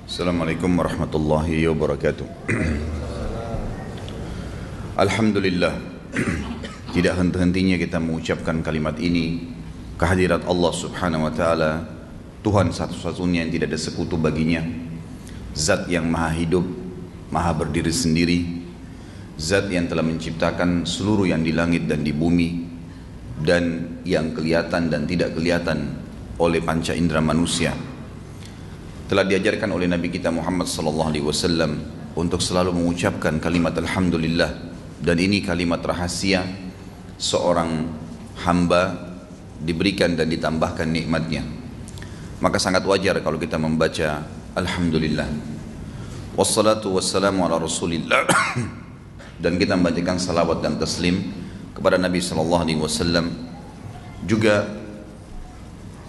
Assalamualaikum warahmatullahi wabarakatuh. Alhamdulillah, tidak henti-hentinya kita mengucapkan kalimat ini, kehadirat Allah subhanahu wa ta'ala, Tuhan satu-satunya yang tidak ada sekutu baginya, Zat yang maha hidup, maha berdiri sendiri, Zat yang telah menciptakan seluruh yang di langit dan di bumi, dan yang kelihatan dan tidak kelihatan oleh panca indera manusia. Telah diajarkan oleh Nabi kita Muhammad SAW untuk selalu mengucapkan kalimat Alhamdulillah, dan ini kalimat rahasia seorang hamba diberikan dan ditambahkan nikmatnya. Maka sangat wajar kalau kita membaca Alhamdulillah, wassalatu wassalamu ala rasulillah, dan kita membacakan salawat dan taslim kepada Nabi SAW, juga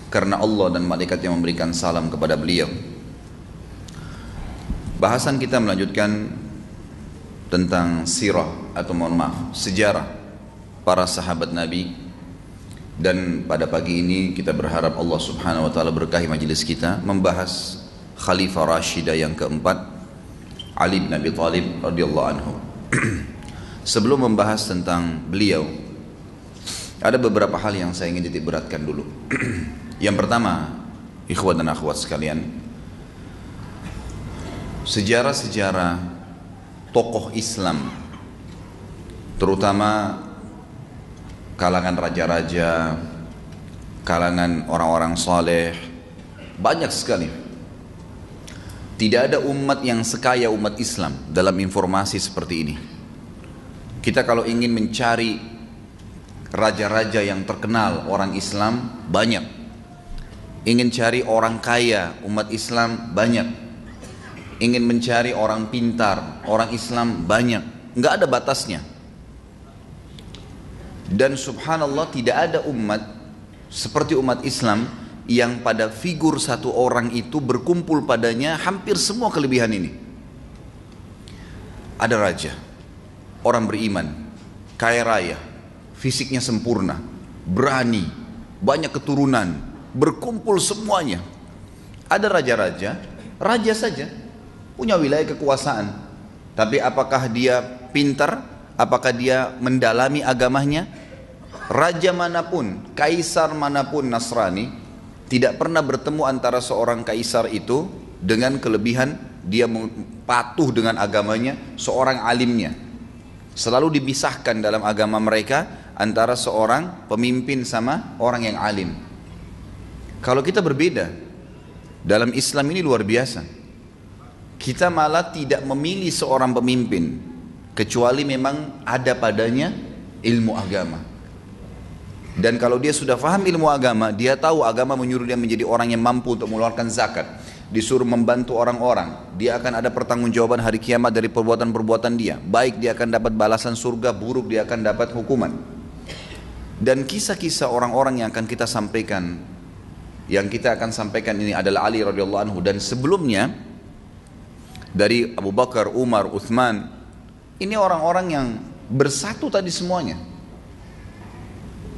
karena Allah dan malaikat yang memberikan salam kepada beliau. Bahasan kita melanjutkan tentang sirah atau sejarah para sahabat Nabi, dan pada pagi ini kita berharap Allah subhanahu wa ta'ala berkahi majelis kita membahas Khalifah Rashidah yang keempat, Ali bin Abi Thalib radhiyallahu anhu. Sebelum membahas tentang beliau, ada beberapa hal yang saya ingin titik beratkan dulu. Yang pertama, ikhwan dan akhwat sekalian, sejarah-sejarah tokoh Islam, terutama kalangan raja-raja, kalangan orang-orang saleh, banyak sekali. Tidak ada umat yang sekaya umat Islam dalam informasi seperti ini. Kita kalau ingin mencari raja-raja yang terkenal orang Islam, banyak. Ingin cari orang kaya umat Islam, banyak. Ingin mencari orang pintar orang Islam, banyak. Nggak ada batasnya. Dan subhanallah, tidak ada umat seperti umat Islam yang pada figur satu orang itu berkumpul padanya hampir semua kelebihan ini. Ada raja, orang beriman, kaya raya, fisiknya sempurna, berani, banyak keturunan, berkumpul semuanya. Ada raja-raja, raja saja, punya wilayah kekuasaan, tapi apakah dia pintar? Apakah dia mendalami agamanya? Raja manapun, kaisar manapun Nasrani, tidak pernah bertemu antara seorang kaisar itu dengan kelebihan dia patuh dengan agamanya, seorang alimnya. Selalu dipisahkan dalam agama mereka antara seorang pemimpin sama orang yang alim. Kalau kita berbeda, dalam Islam ini luar biasa. Kita malah tidak memilih seorang pemimpin, kecuali memang ada padanya ilmu agama. Dan kalau dia sudah faham ilmu agama, dia tahu agama menyuruh dia menjadi orang yang mampu untuk mengeluarkan zakat, disuruh membantu orang-orang, dia akan ada pertanggungjawaban hari kiamat dari perbuatan-perbuatan dia. Baik dia akan dapat balasan surga, buruk dia akan dapat hukuman. Dan kisah-kisah orang-orang yang akan kita sampaikan, yang kita akan sampaikan ini adalah Ali radhiyallahu anhu, dan sebelumnya dari Abu Bakar, Umar, Uthman. Ini orang-orang yang bersatu tadi semuanya.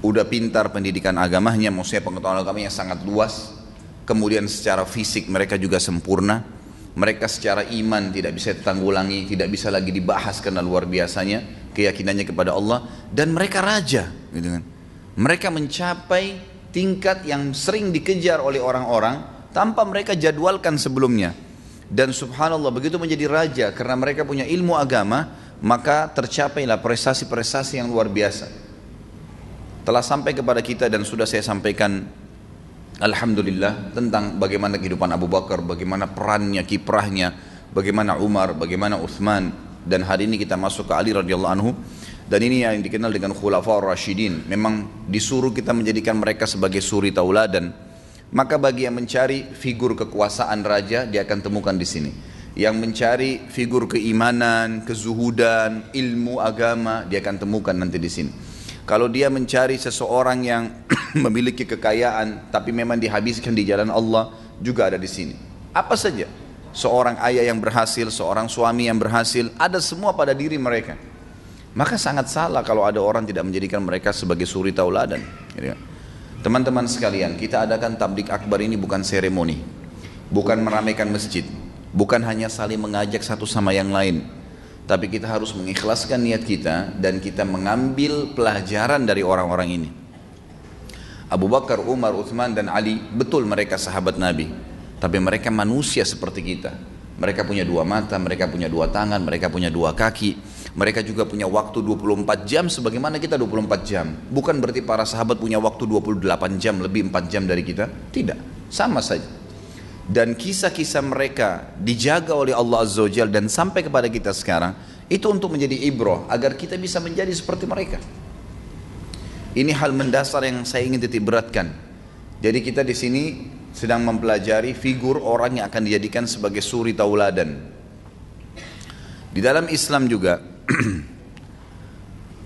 Udah pintar pendidikan agamanya, maksudnya pengetahuan agamanya sangat luas. Kemudian secara fisik mereka juga sempurna. Mereka secara iman tidak bisa ditanggulangi, tidak bisa lagi dibahas karena luar biasanya keyakinannya kepada Allah. Dan mereka raja, gitu kan. Mereka mencapai tingkat yang sering dikejar oleh orang-orang tanpa mereka jadwalkan sebelumnya. Dan subhanallah, begitu menjadi raja karena mereka punya ilmu agama, maka tercapailah prestasi-prestasi yang luar biasa. Telah sampai kepada kita dan sudah saya sampaikan alhamdulillah tentang bagaimana kehidupan Abu Bakar, bagaimana perannya, kiprahnya, bagaimana Umar, bagaimana Uthman, dan hari ini kita masuk ke Ali radhiyallahu anhu. Dan ini yang dikenal dengan Khulafaur Rasyidin. Memang disuruh kita menjadikan mereka sebagai suri tauladan. Maka bagi yang mencari figur kekuasaan raja, dia akan temukan di sini. Yang mencari figur keimanan, kezuhudan, ilmu agama, dia akan temukan nanti di sini. Kalau dia mencari seseorang yang memiliki kekayaan tapi memang dihabiskan di jalan Allah, juga ada di sini. Apa saja, seorang ayah yang berhasil, seorang suami yang berhasil, ada semua pada diri mereka. Maka sangat salah kalau ada orang tidak menjadikan mereka sebagai suri tauladan. Teman-teman sekalian, kita adakan tablik akbar ini bukan seremoni, bukan meramaikan masjid, Bukan hanya saling mengajak satu sama yang lain, tapi kita harus mengikhlaskan niat kita dan kita mengambil pelajaran dari orang-orang ini. Abu Bakar, Umar, Uthman dan Ali, betul mereka sahabat Nabi, tapi mereka manusia seperti kita. Mereka punya dua mata, mereka punya dua tangan, mereka punya dua kaki. Mereka juga punya waktu 24 jam sebagaimana kita 24 jam. Bukan berarti para sahabat punya waktu 28 jam, lebih 4 jam dari kita. Tidak, sama saja. Dan kisah-kisah mereka dijaga oleh Allah Azza wa Jalla dan sampai kepada kita sekarang, itu untuk menjadi ibrah agar kita bisa menjadi seperti mereka. Ini hal mendasar yang saya ingin titik beratkan. Jadi kita di sini sedang mempelajari figur orang yang akan dijadikan sebagai suri tauladan. Di dalam Islam juga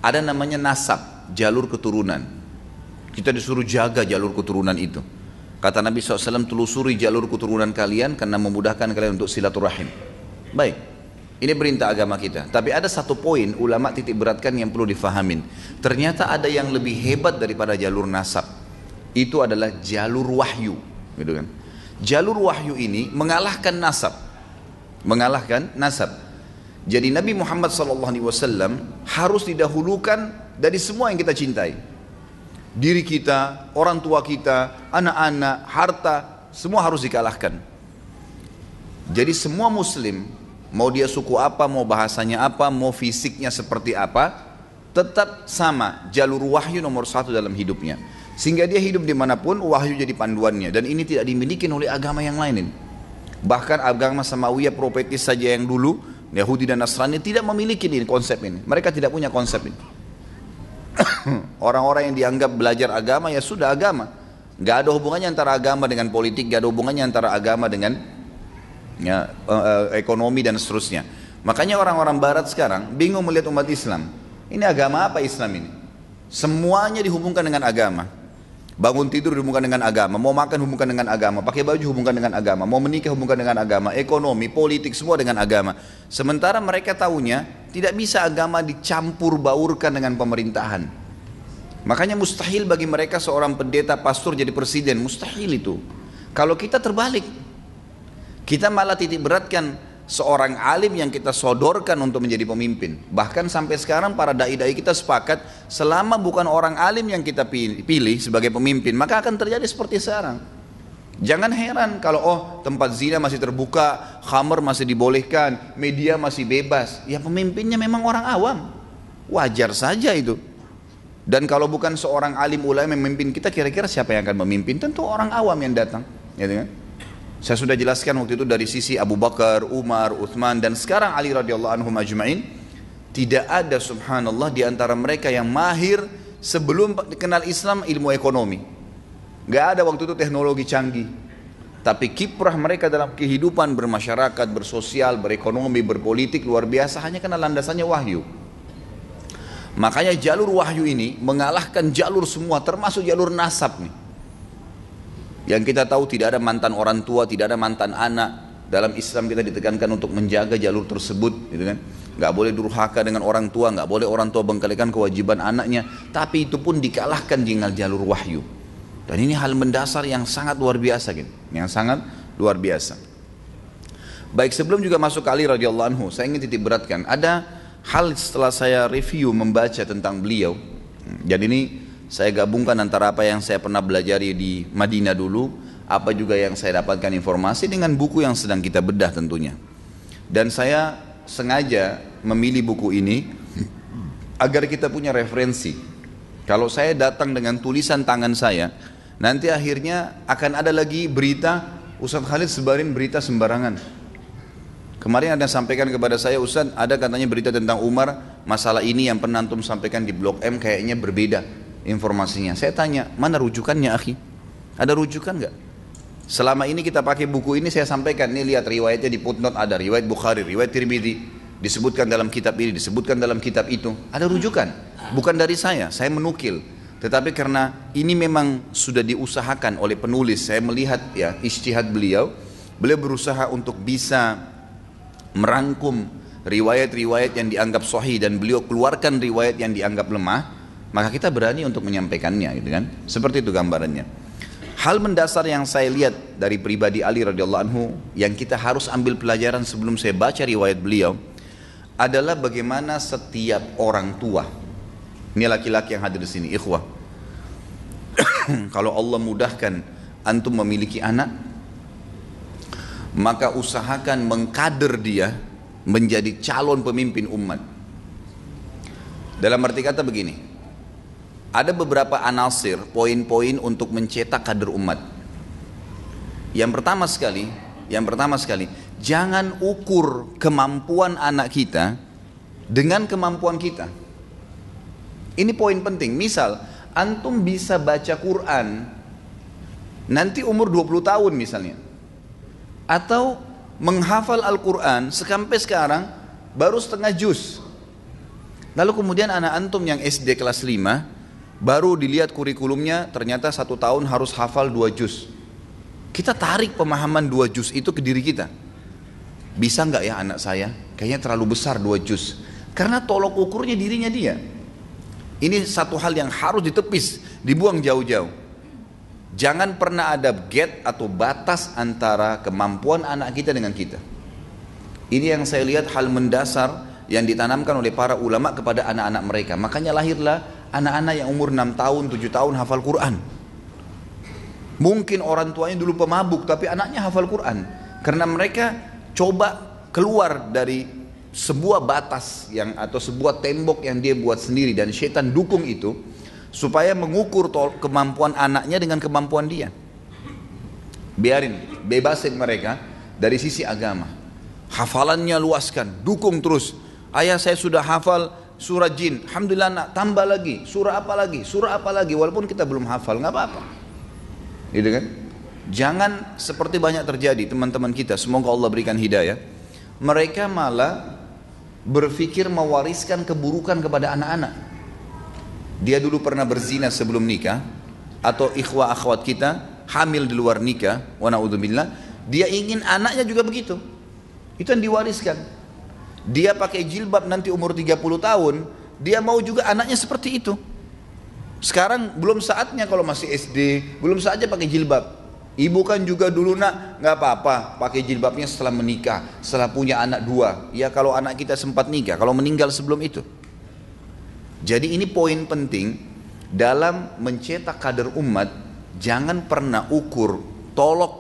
ada namanya nasab, jalur keturunan. Kita disuruh jaga jalur keturunan itu. Kata Nabi SAW, telusuri jalur keturunan kalian karena memudahkan kalian untuk silaturahim. Baik, ini perintah agama kita. Tapi ada satu poin ulama titik beratkan yang perlu difahamin. Ternyata ada yang lebih hebat daripada jalur nasab. Itu adalah jalur wahyu, gitu kan? Jalur wahyu ini mengalahkan nasab. Mengalahkan nasab. Jadi Nabi Muhammad SAW harus didahulukan dari semua yang kita cintai. Diri kita, orang tua kita, anak-anak, harta, semua harus dikalahkan. Jadi semua muslim, mau dia suku apa, mau bahasanya apa, mau fisiknya seperti apa, tetap sama jalur wahyu nomor satu dalam hidupnya. Sehingga dia hidup dimanapun, wahyu jadi panduannya. Dan ini tidak dimiliki oleh agama yang lain. Bahkan agama Samawiyah profetis saja yang dulu, Yahudi dan Nasrani tidak memiliki ini, konsep ini. Mereka tidak punya konsep ini. Orang-orang yang dianggap belajar agama, ya sudah agama. Gak ada hubungannya antara agama dengan politik, gak ada hubungannya antara agama dengan ekonomi dan seterusnya. Makanya orang-orang barat sekarang bingung melihat umat Islam. Ini agama apa Islam ini? Semuanya dihubungkan dengan agama. Bangun tidur dihubungkan dengan agama, mau makan hubungkan dengan agama, pakai baju hubungkan dengan agama, mau menikah hubungkan dengan agama, ekonomi, politik, semua dengan agama. Sementara mereka tahunya tidak bisa agama dicampur baurkan dengan pemerintahan. Makanya mustahil bagi mereka seorang pendeta pastor jadi presiden, mustahil itu. Kalau kita terbalik, kita malah titik beratkan seorang alim yang kita sodorkan untuk menjadi pemimpin. Bahkan sampai sekarang para dai-dai kita sepakat, selama bukan orang alim yang kita pilih sebagai pemimpin, maka akan terjadi seperti sekarang. Jangan heran kalau tempat zina masih terbuka, khamr masih dibolehkan, media masih bebas. Ya pemimpinnya memang orang awam, wajar saja itu. Dan kalau bukan seorang alim ulama yang memimpin kita, kira-kira siapa yang akan memimpin? Tentu orang awam yang datang, gitu kan? Saya sudah jelaskan waktu itu dari sisi Abu Bakar, Umar, Uthman dan sekarang Ali radhiyallahu anhum ajma'in. Tidak ada subhanallah di antara mereka yang mahir sebelum dikenal Islam ilmu ekonomi. Gak ada waktu itu teknologi canggih. Tapi kiprah mereka dalam kehidupan bermasyarakat, bersosial, berekonomi, berpolitik luar biasa hanya karena landasannya wahyu. Makanya jalur wahyu ini mengalahkan jalur semua termasuk jalur nasab nih. Yang kita tahu tidak ada mantan orang tua, tidak ada mantan anak. Dalam Islam kita ditekankan untuk menjaga jalur tersebut, gitu kan? Gak boleh durhaka dengan orang tua, gak boleh orang tua mengkalikan kewajiban anaknya. Tapi itu pun dikalahkan dengan jalur wahyu. Dan ini hal mendasar yang sangat luar biasa, gitu. Yang sangat luar biasa. Baik, sebelum juga masuk ke Ali radhiyallahu anhu, saya ingin titik beratkan. Ada hal setelah saya review membaca tentang beliau. Jadi ini saya gabungkan antara apa yang saya pernah belajar di Madinah dulu, apa juga yang saya dapatkan informasi dengan buku yang sedang kita bedah tentunya. Dan saya sengaja memilih buku ini agar kita punya referensi. Kalau saya datang dengan tulisan tangan saya, nanti akhirnya akan ada lagi berita, Ustaz Khalid sebarin berita sembarangan. Kemarin ada sampaikan kepada saya, Ustaz ada katanya berita tentang Umar, masalah ini yang pernah antum sampaikan di Blok M kayaknya berbeda informasinya. Saya tanya, mana rujukannya akhi? Ada rujukan nggak? Selama ini kita pakai buku ini, saya sampaikan, nih lihat riwayatnya di footnote ada, riwayat Bukhari, riwayat Tirmidzi, disebutkan dalam kitab ini, disebutkan dalam kitab itu. Ada rujukan, bukan dari saya menukil. Tetapi karena ini memang sudah diusahakan oleh penulis, saya melihat ya ijtihad beliau berusaha untuk bisa merangkum riwayat-riwayat yang dianggap sahih dan beliau keluarkan riwayat yang dianggap lemah. Maka kita berani untuk menyampaikannya, gitu kan? Seperti itu gambarannya. Hal mendasar yang saya lihat dari pribadi Ali radhiyallahu anhu yang kita harus ambil pelajaran sebelum saya baca riwayat beliau adalah bagaimana setiap orang tua. Ini laki-laki yang hadir di sini, ikhwah. Kalau Allah mudahkan antum memiliki anak, maka usahakan mengkader dia menjadi calon pemimpin umat. Dalam arti kata begini, ada beberapa anasir, poin-poin untuk mencetak kader umat. Yang pertama sekali, jangan ukur kemampuan anak kita dengan kemampuan kita. Ini poin penting. Misal, antum bisa baca Quran nanti umur 20 tahun misalnya. Atau menghafal Al-Quran sampai sekarang baru setengah juz. Lalu kemudian anak antum yang SD kelas 5 baru dilihat kurikulumnya ternyata 1 tahun harus hafal 2 juz. Kita tarik pemahaman 2 juz itu ke diri kita. Bisa nggak ya anak saya? Kayaknya terlalu besar 2 juz. Karena tolok ukurnya dirinya dia. Ini satu hal yang harus ditepis, dibuang jauh-jauh. Jangan pernah ada gap atau batas antara kemampuan anak kita dengan kita. Ini yang saya lihat hal mendasar yang ditanamkan oleh para ulama kepada anak-anak mereka. Makanya lahirlah anak-anak yang umur 6 tahun, 7 tahun hafal Quran. Mungkin orang tuanya dulu pemabuk, tapi anaknya hafal Quran. Karena mereka coba keluar dari sebuah batas yang atau sebuah tembok yang dia buat sendiri dan syaitan dukung itu supaya mengukur kemampuan anaknya dengan kemampuan dia. Biarin, bebasin mereka dari sisi agama. Hafalannya luaskan, dukung terus. Ayah saya sudah hafal surah jin, alhamdulillah nak, tambah lagi, surah apa lagi, walaupun kita belum hafal, nggak apa-apa. Gitu kan? Jangan seperti banyak terjadi teman-teman kita, semoga Allah berikan hidayah. Mereka malah berpikir mewariskan keburukan kepada anak-anak. Dia dulu pernah berzina sebelum nikah, atau ikhwah akhwat kita hamil di luar nikah, wa na'udzubillah, dia ingin anaknya juga begitu. Itu yang diwariskan. Dia pakai jilbab nanti umur 30 tahun, dia mau juga anaknya seperti itu. Sekarang belum saatnya kalau masih SD, belum saatnya pakai jilbab. Ibu kan juga dulu nak, nggak apa-apa pakai jilbabnya setelah menikah, setelah punya anak 2. Ya kalau anak kita sempat nikah, kalau meninggal sebelum itu. Jadi ini poin penting dalam mencetak kader umat. Jangan pernah ukur tolok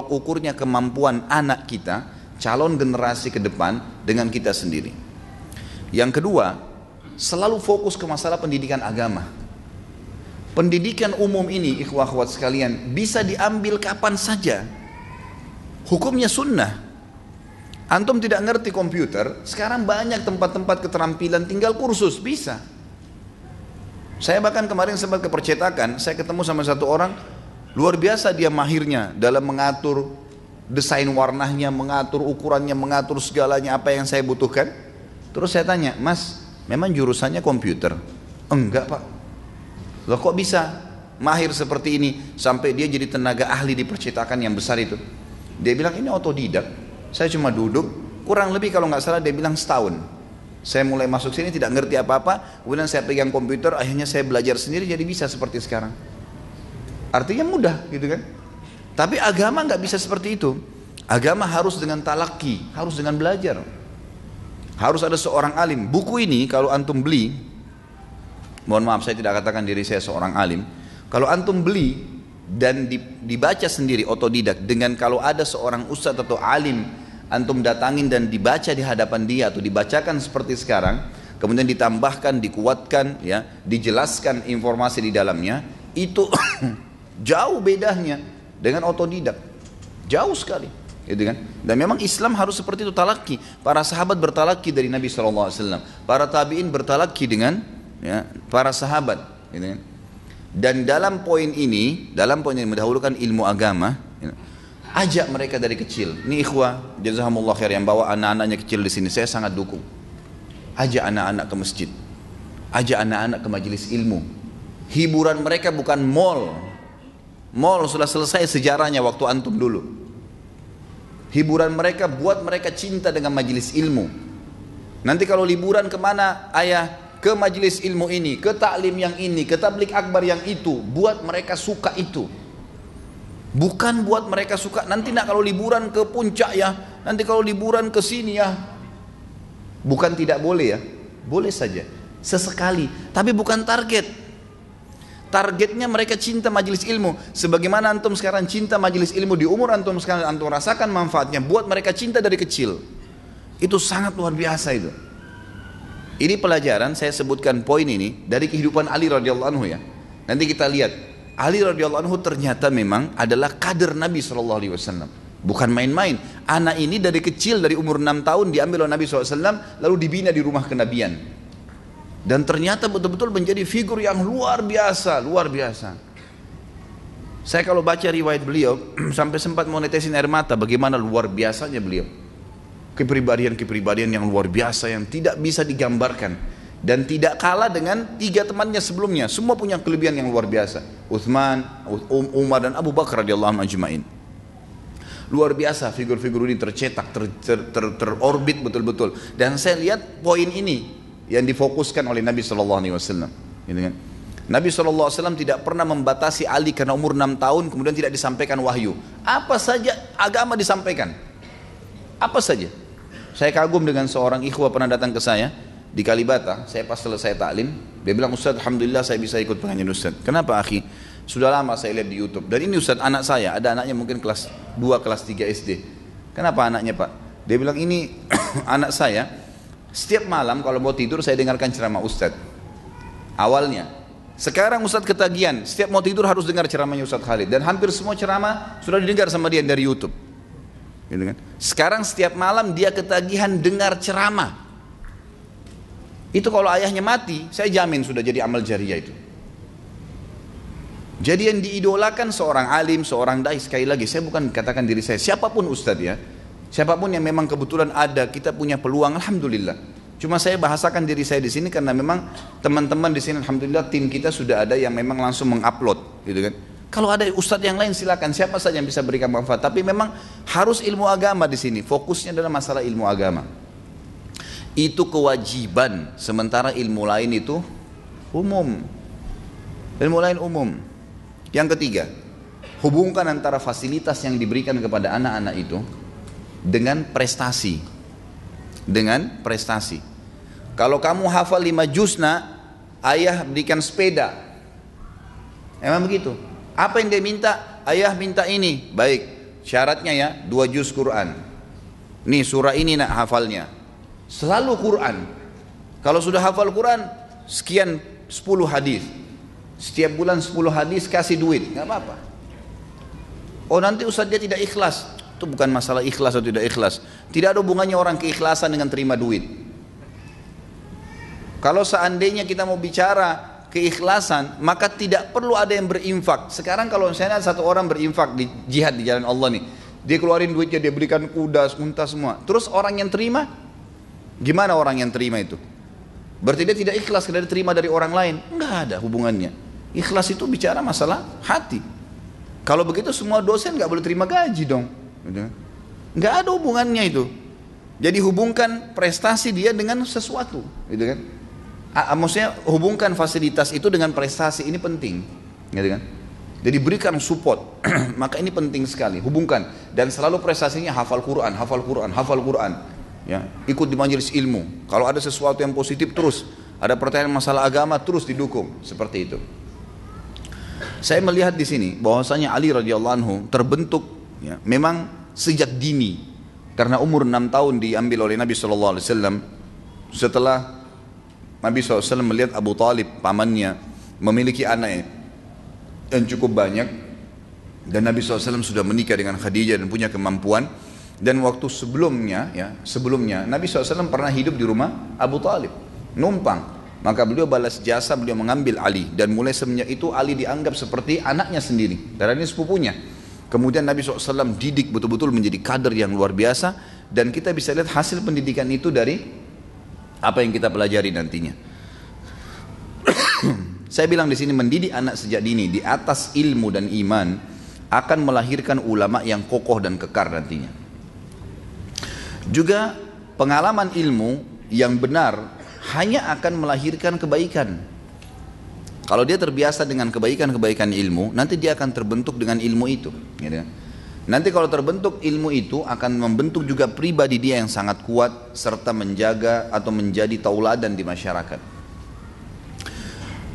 ukurnya kemampuan anak kita, calon generasi ke depan dengan kita sendiri. Yang kedua, selalu fokus ke masalah pendidikan agama. Pendidikan umum ini, ikhwah akhwat sekalian, bisa diambil kapan saja. Hukumnya sunnah. Antum tidak ngerti komputer, sekarang banyak tempat-tempat keterampilan, tinggal kursus, bisa. Saya bahkan kemarin sempat ke percetakan, saya ketemu sama satu orang, luar biasa dia mahirnya dalam mengatur desain warnanya, mengatur ukurannya, mengatur segalanya apa yang saya butuhkan. Terus saya tanya, Mas, memang jurusannya komputer? Enggak Pak. Loh kok bisa mahir seperti ini sampai dia jadi tenaga ahli di percetakan yang besar itu? Dia bilang ini otodidak, saya cuma duduk, kurang lebih kalau nggak salah dia bilang setahun. Saya mulai masuk sini tidak ngerti apa-apa, kemudian saya pegang komputer, akhirnya saya belajar sendiri jadi bisa seperti sekarang. Artinya mudah gitu kan? Tapi agama nggak bisa seperti itu. Agama harus dengan talaki, harus dengan belajar. Harus ada seorang alim. Buku ini kalau antum beli, mohon maaf saya tidak katakan diri saya seorang alim. Kalau antum beli dan dibaca sendiri otodidak, dengan kalau ada seorang ustadz atau alim antum datangin dan dibaca di hadapan dia atau dibacakan seperti sekarang, kemudian ditambahkan, dikuatkan, ya, dijelaskan informasi di dalamnya, itu jauh bedanya dengan otodidak, jauh sekali, gitu kan? Dan memang Islam harus seperti itu, talaki. Para sahabat bertalaki dari Nabi SAW, para tabiin bertalaki dengan ya, para sahabat, gitu kan? Dan dalam poin ini mendahulukan ilmu agama, ya, ajak mereka dari kecil. Ini ikhwah, jazakumullah khair yang bawa anak-anaknya kecil di sini, saya sangat dukung. Ajak anak-anak ke masjid, ajak anak-anak ke majelis ilmu. Hiburan mereka bukan mall. Mall sudah selesai sejarahnya waktu antum dulu. Hiburan mereka buat mereka cinta dengan majelis ilmu. Nanti kalau liburan kemana ayah? Ke majelis ilmu ini, ke taklim yang ini, ke tablik akbar yang itu, buat mereka suka itu. Bukan buat mereka suka, nanti nak kalau liburan ke puncak ya, nanti kalau liburan ke sini ya. Bukan tidak boleh ya, boleh saja, sesekali, tapi bukan target. Targetnya mereka cinta majelis ilmu. Sebagaimana antum sekarang cinta majelis ilmu di umur antum sekarang, antum rasakan manfaatnya, buat mereka cinta dari kecil. Itu sangat luar biasa itu. Ini pelajaran, saya sebutkan poin ini dari kehidupan Ali radhiyallahu anhu ya. Nanti kita lihat, Ali radhiyallahu anhu ternyata memang adalah kader Nabi SAW. Bukan main-main. Anak ini dari kecil, dari umur 6 tahun diambil oleh Nabi SAW, lalu dibina di rumah kenabian. Dan ternyata betul-betul menjadi figur yang luar biasa, luar biasa. Saya kalau baca riwayat beliau, sampai sempat mau netesin air mata, bagaimana luar biasanya beliau. Kepribadian-kepribadian yang luar biasa, yang tidak bisa digambarkan. Dan tidak kalah dengan 3 temannya sebelumnya. Semua punya kelebihan yang luar biasa. Uthman, Umar dan Abu Bakar radhiyallahu anhum ajma'in. Luar biasa figur-figur ini tercetak, terorbit betul-betul. Dan saya lihat poin ini yang difokuskan oleh Nabi SAW. Gitu kan? Nabi SAW tidak pernah membatasi Ali karena umur 6 tahun kemudian tidak disampaikan wahyu. Apa saja agama disampaikan. Apa saja. Saya kagum dengan seorang ikhwah pernah datang ke saya di Kalibata. Saya pas selesai taklim, dia bilang, Ustaz, alhamdulillah saya bisa ikut pengajian Ustaz. Kenapa akhi? Sudah lama saya lihat di YouTube. Dan ini Ustaz, anak saya, ada anaknya mungkin kelas 2, kelas 3 SD. Kenapa anaknya Pak? Dia bilang, ini anak saya, setiap malam kalau mau tidur saya dengarkan ceramah Ustaz. Awalnya. Sekarang Ustaz ketagihan, setiap mau tidur harus dengar ceramahnya Ustaz Khalid. Dan hampir semua ceramah sudah didengar sama dia dari YouTube. Gitu kan? Sekarang setiap malam dia ketagihan dengar ceramah. Itu kalau ayahnya mati, saya jamin sudah jadi amal jariah itu. Jadi yang diidolakan seorang alim, seorang dai, sekali lagi saya bukan katakan diri saya, siapapun ustadz ya, siapapun yang memang kebetulan ada, kita punya peluang, alhamdulillah. Cuma saya bahasakan diri saya di sini karena memang teman-teman di sini, alhamdulillah tim kita sudah ada yang memang langsung mengupload, gitu kan. Kalau ada ustadz yang lain silakan, siapa saja yang bisa berikan manfaat. Tapi memang harus ilmu agama di sini. Fokusnya adalah masalah ilmu agama. Itu kewajiban. Sementara ilmu lain itu umum. Ilmu lain umum. Yang ketiga, hubungkan antara fasilitas yang diberikan kepada anak-anak itu dengan prestasi. Dengan prestasi. Kalau kamu hafal 5 juzna, ayah berikan sepeda. Emang begitu? Apa yang dia minta? Ayah minta ini. Baik, syaratnya ya 2 juz Quran. Nih surah ini nak hafalnya. Selalu Quran. Kalau sudah hafal Quran, sekian 10 hadis. Setiap bulan 10 hadis kasih duit, nggak apa-apa. Oh nanti Ustaz dia tidak ikhlas. Itu bukan masalah ikhlas atau tidak ikhlas. Tidak ada hubungannya orang keikhlasan dengan terima duit. Kalau seandainya kita mau bicara keikhlasan, maka tidak perlu ada yang berinfak. Sekarang kalau misalnya satu orang berinfak di jihad di jalan Allah nih, dia keluarin duitnya, dia belikan kuda, unta semua. Terus orang yang terima, gimana orang yang terima itu? Berarti dia tidak ikhlas karena dia terima dari orang lain. Enggak ada hubungannya. Ikhlas itu bicara masalah hati. Kalau begitu semua dosen nggak boleh terima gaji dong. Nggak ada hubungannya itu. Jadi hubungkan prestasi dia dengan sesuatu, gitu kan? Maksudnya hubungkan fasilitas itu dengan prestasi, ini penting, gitu kan? Jadi berikan support, maka ini penting sekali. Hubungkan dan selalu prestasinya hafal Quran, hafal Quran, hafal Quran. Ya, ikut di majelis ilmu. Kalau ada sesuatu yang positif terus, ada pertanyaan masalah agama terus didukung, seperti itu. Saya melihat di sini bahwasanya Ali radhiyallahu anhu terbentuk, ya, memang sejak dini karena umur 6 tahun diambil oleh Nabi SAW. Setelah Nabi SAW melihat Abu Talib pamannya memiliki anak yang cukup banyak dan Nabi SAW sudah menikah dengan Khadijah dan punya kemampuan. Dan waktu sebelumnya Nabi SAW pernah hidup di rumah Abu Talib, numpang. Maka beliau balas jasa, beliau mengambil Ali. Dan mulai semenjak itu Ali dianggap seperti anaknya sendiri, karena ini sepupunya. Kemudian Nabi SAW didik betul-betul menjadi kader yang luar biasa. Dan kita bisa lihat hasil pendidikan itu dari apa yang kita pelajari nantinya. Saya bilang di sini, mendidik anak sejak dini di atas ilmu dan iman akan melahirkan ulama yang kokoh dan kekar nantinya. Juga pengalaman ilmu yang benar hanya akan melahirkan kebaikan. Kalau dia terbiasa dengan kebaikan-kebaikan ilmu, nanti dia akan terbentuk dengan ilmu itu. Gitu. Nanti kalau terbentuk ilmu itu akan membentuk juga pribadi dia yang sangat kuat serta menjaga atau menjadi tauladan di masyarakat.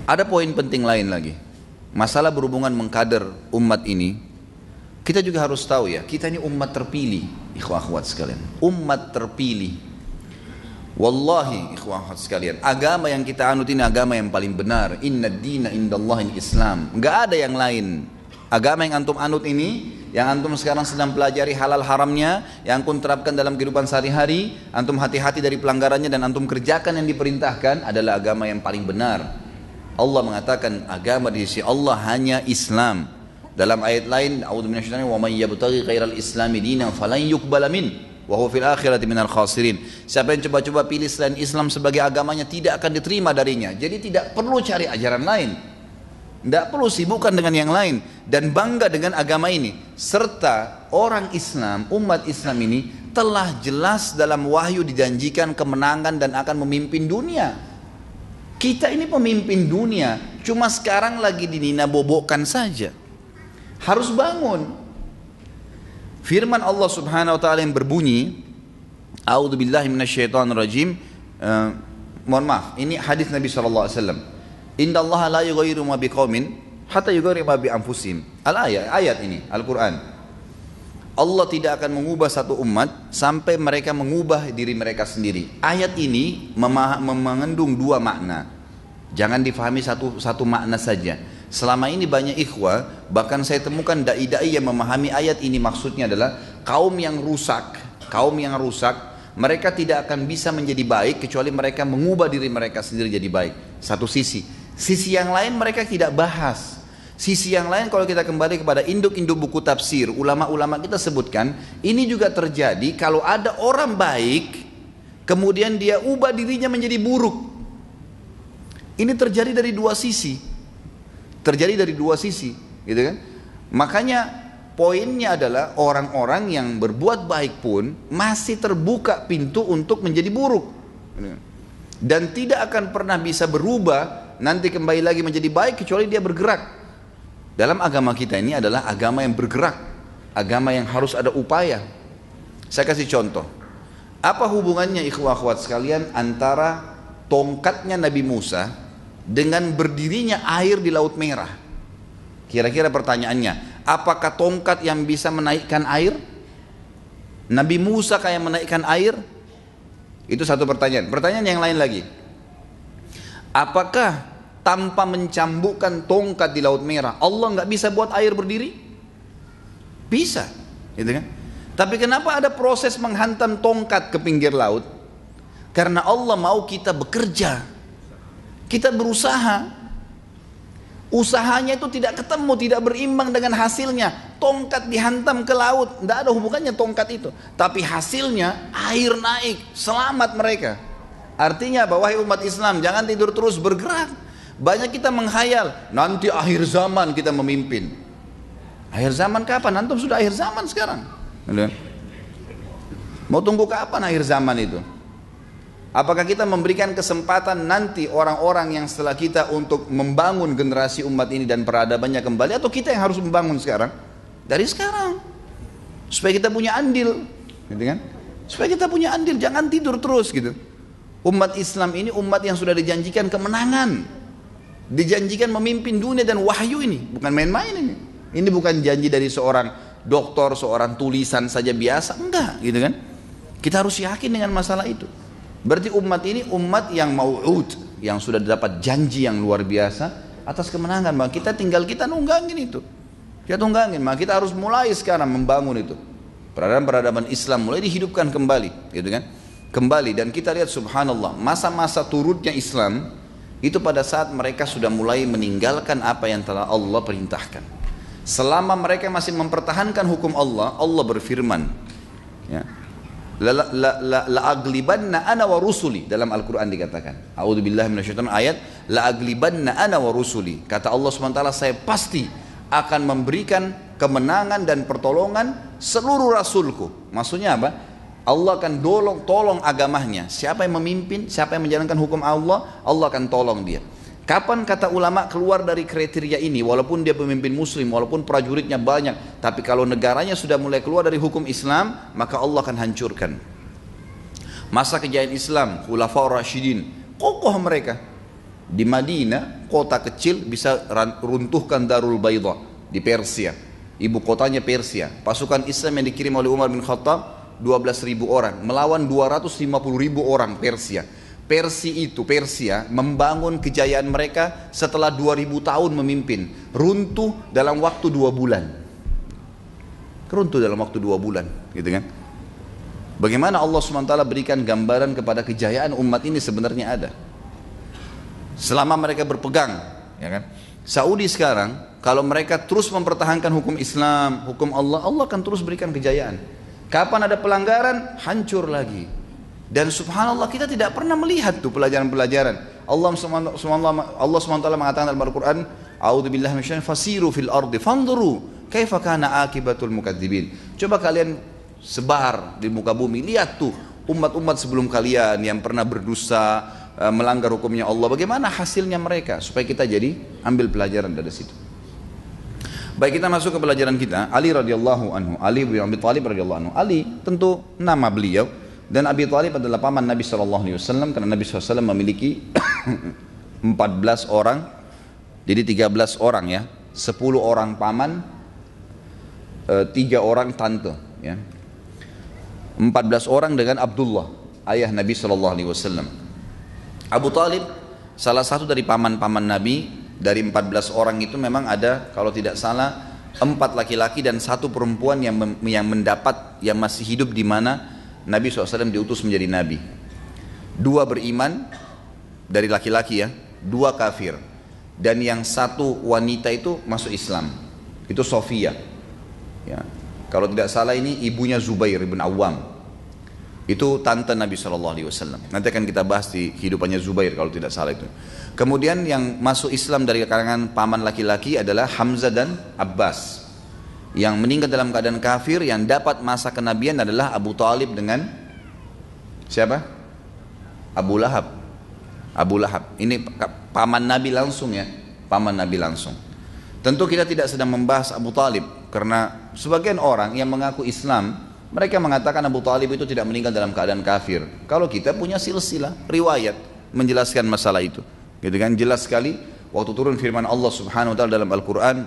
Ada poin penting lain lagi. Masalah berhubungan mengkader umat ini, kita juga harus tahu ya, kita ini umat terpilih, ikhwah-ikhwat sekalian. Umat terpilih. Wallahi ikhwah-ikhwat sekalian, agama yang kita anut ini agama yang paling benar. Inna dina indallahil Islam. Enggak ada yang lain. Agama yang antum anut ini, yang antum sekarang sedang pelajari halal haramnya, yang antum terapkan dalam kehidupan sehari-hari, antum hati-hati dari pelanggarannya dan antum kerjakan yang diperintahkan adalah agama yang paling benar. Allah mengatakan agama di sisi Allah hanya Islam. Dalam ayat lain, a'udzu minasyaitonir rajim, wa may yabtaghi ghairal islami dinan falan yuqbala min wa huwa fil akhirati minal khasirin. Siapa yang coba-coba pilih selain Islam sebagai agamanya tidak akan diterima darinya. Jadi tidak perlu cari ajaran lain. Tidak perlu sibukkan dengan yang lain dan bangga dengan agama ini. Serta orang Islam, umat Islam ini telah jelas dalam wahyu dijanjikan kemenangan dan akan memimpin dunia. Kita ini pemimpin dunia, cuma sekarang lagi dinina-bobokkan saja. Harus bangun. Firman Allah Subhanahu wa taala yang berbunyi, A'udzubillahi minasyaitonirrajim. Mohon maaf, ini hadis Nabi sallallahu alaihi wasallam. Innallaha la yughayyiru ma biqaumin hatta yughayyiru ma bi anfusihim. Ayat ini, Al-Qur'an. Allah tidak akan mengubah satu umat sampai mereka mengubah diri mereka sendiri. Ayat ini mengandung dua makna. Jangan difahami satu makna saja. Selama ini banyak ikhwah, bahkan saya temukan dai-dai yang memahami ayat ini maksudnya adalah kaum yang rusak. Kaum yang rusak, mereka tidak akan bisa menjadi baik kecuali mereka mengubah diri mereka sendiri jadi baik. Satu sisi. Sisi yang lain mereka tidak bahas. Sisi yang lain kalau kita kembali kepada induk-induk buku tafsir, ulama-ulama kita sebutkan, ini juga terjadi kalau ada orang baik, kemudian dia ubah dirinya menjadi buruk. Ini terjadi dari dua sisi. Terjadi dari dua sisi, gitu kan? Makanya poinnya adalah orang-orang yang berbuat baik pun masih terbuka pintu untuk menjadi buruk. Dan tidak akan pernah bisa berubah nanti kembali lagi menjadi baik kecuali dia bergerak. Dalam agama kita ini adalah agama yang bergerak, agama yang harus ada upaya. Saya kasih contoh. Apa hubungannya ikhwah-akhwat sekalian antara tongkatnya Nabi Musa dengan berdirinya air di Laut Merah? Kira-kira pertanyaannya, apakah tongkat yang bisa menaikkan air? Nabi Musa kayak menaikkan air? Itu satu pertanyaan. Pertanyaan yang lain lagi. Apakah tanpa mencambukkan tongkat di Laut Merah Allah nggak bisa buat air berdiri? Bisa, gitu kan? Tapi kenapa ada proses menghantam tongkat ke pinggir laut? Karena Allah mau kita bekerja, kita berusaha. Usahanya itu tidak ketemu, tidak berimbang dengan hasilnya. Tongkat dihantam ke laut, tidak ada hubungannya tongkat itu. Tapi hasilnya air naik, selamat mereka. Artinya bahwa wahai umat Islam, jangan tidur terus, bergerak. Banyak kita menghayal, nanti akhir zaman kita memimpin. Akhir zaman kapan? Antum sudah akhir zaman sekarang. Mau tunggu kapan akhir zaman itu? Apakah kita memberikan kesempatan nanti orang-orang yang setelah kita untuk membangun generasi umat ini dan peradabannya kembali, atau kita yang harus membangun sekarang? Dari sekarang. Supaya kita punya andil, gitu kan? Supaya kita punya andil, jangan tidur terus gitu. Umat Islam ini umat yang sudah dijanjikan kemenangan. Dijanjikan memimpin dunia dan wahyu ini bukan main-main ini. Ini bukan janji dari seorang dokter, seorang tulisan saja biasa, enggak, gitu kan? Kita harus yakin dengan masalah itu. Berarti umat ini umat yang mau'ud, yang sudah dapat janji yang luar biasa atas kemenangan. Maka kita nunggangin itu. Kita tunggangin, maka kita harus mulai sekarang membangun itu. Peradaban Islam mulai dihidupkan kembali, gitu kan? Kembali, dan kita lihat subhanallah, masa-masa turutnya Islam itu pada saat mereka sudah mulai meninggalkan apa yang telah Allah perintahkan. Selama mereka masih mempertahankan hukum Allah, Allah berfirman, ya, la aglibanna ana wa rusuli, dalam Al-Quran dikatakan, a'udzubillahi minasyaitonir ayat, la aglibanna ana wa rusuli, kata Allah SWT, saya pasti akan memberikan kemenangan dan pertolongan seluruh rasulku. Maksudnya apa? Allah akan tolong agamanya. Siapa yang memimpin, siapa yang menjalankan hukum Allah, Allah akan tolong dia. Kapan kata ulama keluar dari kriteria ini, walaupun dia pemimpin muslim, walaupun prajuritnya banyak, tapi kalau negaranya sudah mulai keluar dari hukum Islam, maka Allah akan hancurkan. Masa kejayaan Islam, Khulafaur Rasyidin, kokoh mereka. Di Madinah, kota kecil bisa runtuhkan Darul Bayda di Persia. Ibu kotanya Persia. Pasukan Islam yang dikirim oleh Umar bin Khattab 12.000 orang melawan 250.000 orang Persia. Persia membangun kejayaan mereka setelah 2000 tahun memimpin, runtuh dalam waktu 2 bulan. Runtuh dalam waktu 2 bulan, gitu kan? Bagaimana Allah SWT berikan gambaran kepada kejayaan umat ini sebenarnya ada. Selama mereka berpegang, ya kan? Saudi sekarang, kalau mereka terus mempertahankan hukum Islam, hukum Allah, Allah akan terus berikan kejayaan. Kapan ada pelanggaran, hancur lagi. Dan subhanallah kita tidak pernah melihat tuh pelajaran-pelajaran. Allah SWT mengatakan dalam Al-Quran, A'udzubillahi minasyaitonir fasiru fil ardi fanzuru kaifa kana akibatul mukadzibin. Coba kalian sebar di muka bumi, lihat tuh umat-umat sebelum kalian yang pernah berdosa, melanggar hukumnya Allah, bagaimana hasilnya mereka, supaya kita jadi ambil pelajaran dari situ. Baik, kita masuk ke pelajaran kita. Ali radhiyallahu anhu, Ali bin Abi Thalib radhiyallahu anhu. Ali tentu nama beliau, dan Abi Thalib adalah paman Nabi SAW, karena Nabi SAW memiliki 14 orang, jadi 13 orang ya, 10 orang paman, 3 orang tante ya. 14 orang dengan Abdullah, ayah Nabi SAW. Abu Thalib salah satu dari paman-paman Nabi. Dari 14 orang itu memang ada, kalau tidak salah, 4 laki-laki dan 1 perempuan yang mendapat, yang masih hidup di mana Nabi SAW diutus menjadi Nabi. 2 beriman dari laki-laki ya, 2 kafir. Dan yang 1 wanita itu masuk Islam, itu Sofia ya. Kalau tidak salah ini ibunya Zubair bin Awam. Itu tante Nabi SAW. Nanti akan kita bahas di kehidupannya Zubair kalau tidak salah itu. Kemudian yang masuk Islam dari kalangan paman laki-laki adalah Hamzah dan Abbas. Yang meninggal dalam keadaan kafir, yang dapat masa kenabian adalah Abu Thalib dengan siapa? Abu Lahab. Abu Lahab. Ini paman Nabi langsung ya, paman Nabi langsung. Tentu kita tidak sedang membahas Abu Thalib, karena sebagian orang yang mengaku Islam, mereka mengatakan Abu Thalib itu tidak meninggal dalam keadaan kafir. Kalau kita punya silsilah riwayat menjelaskan masalah itu, gitu kan? Jelas sekali waktu turun firman Allah Subhanahu wa taala dalam Al-Qur'an,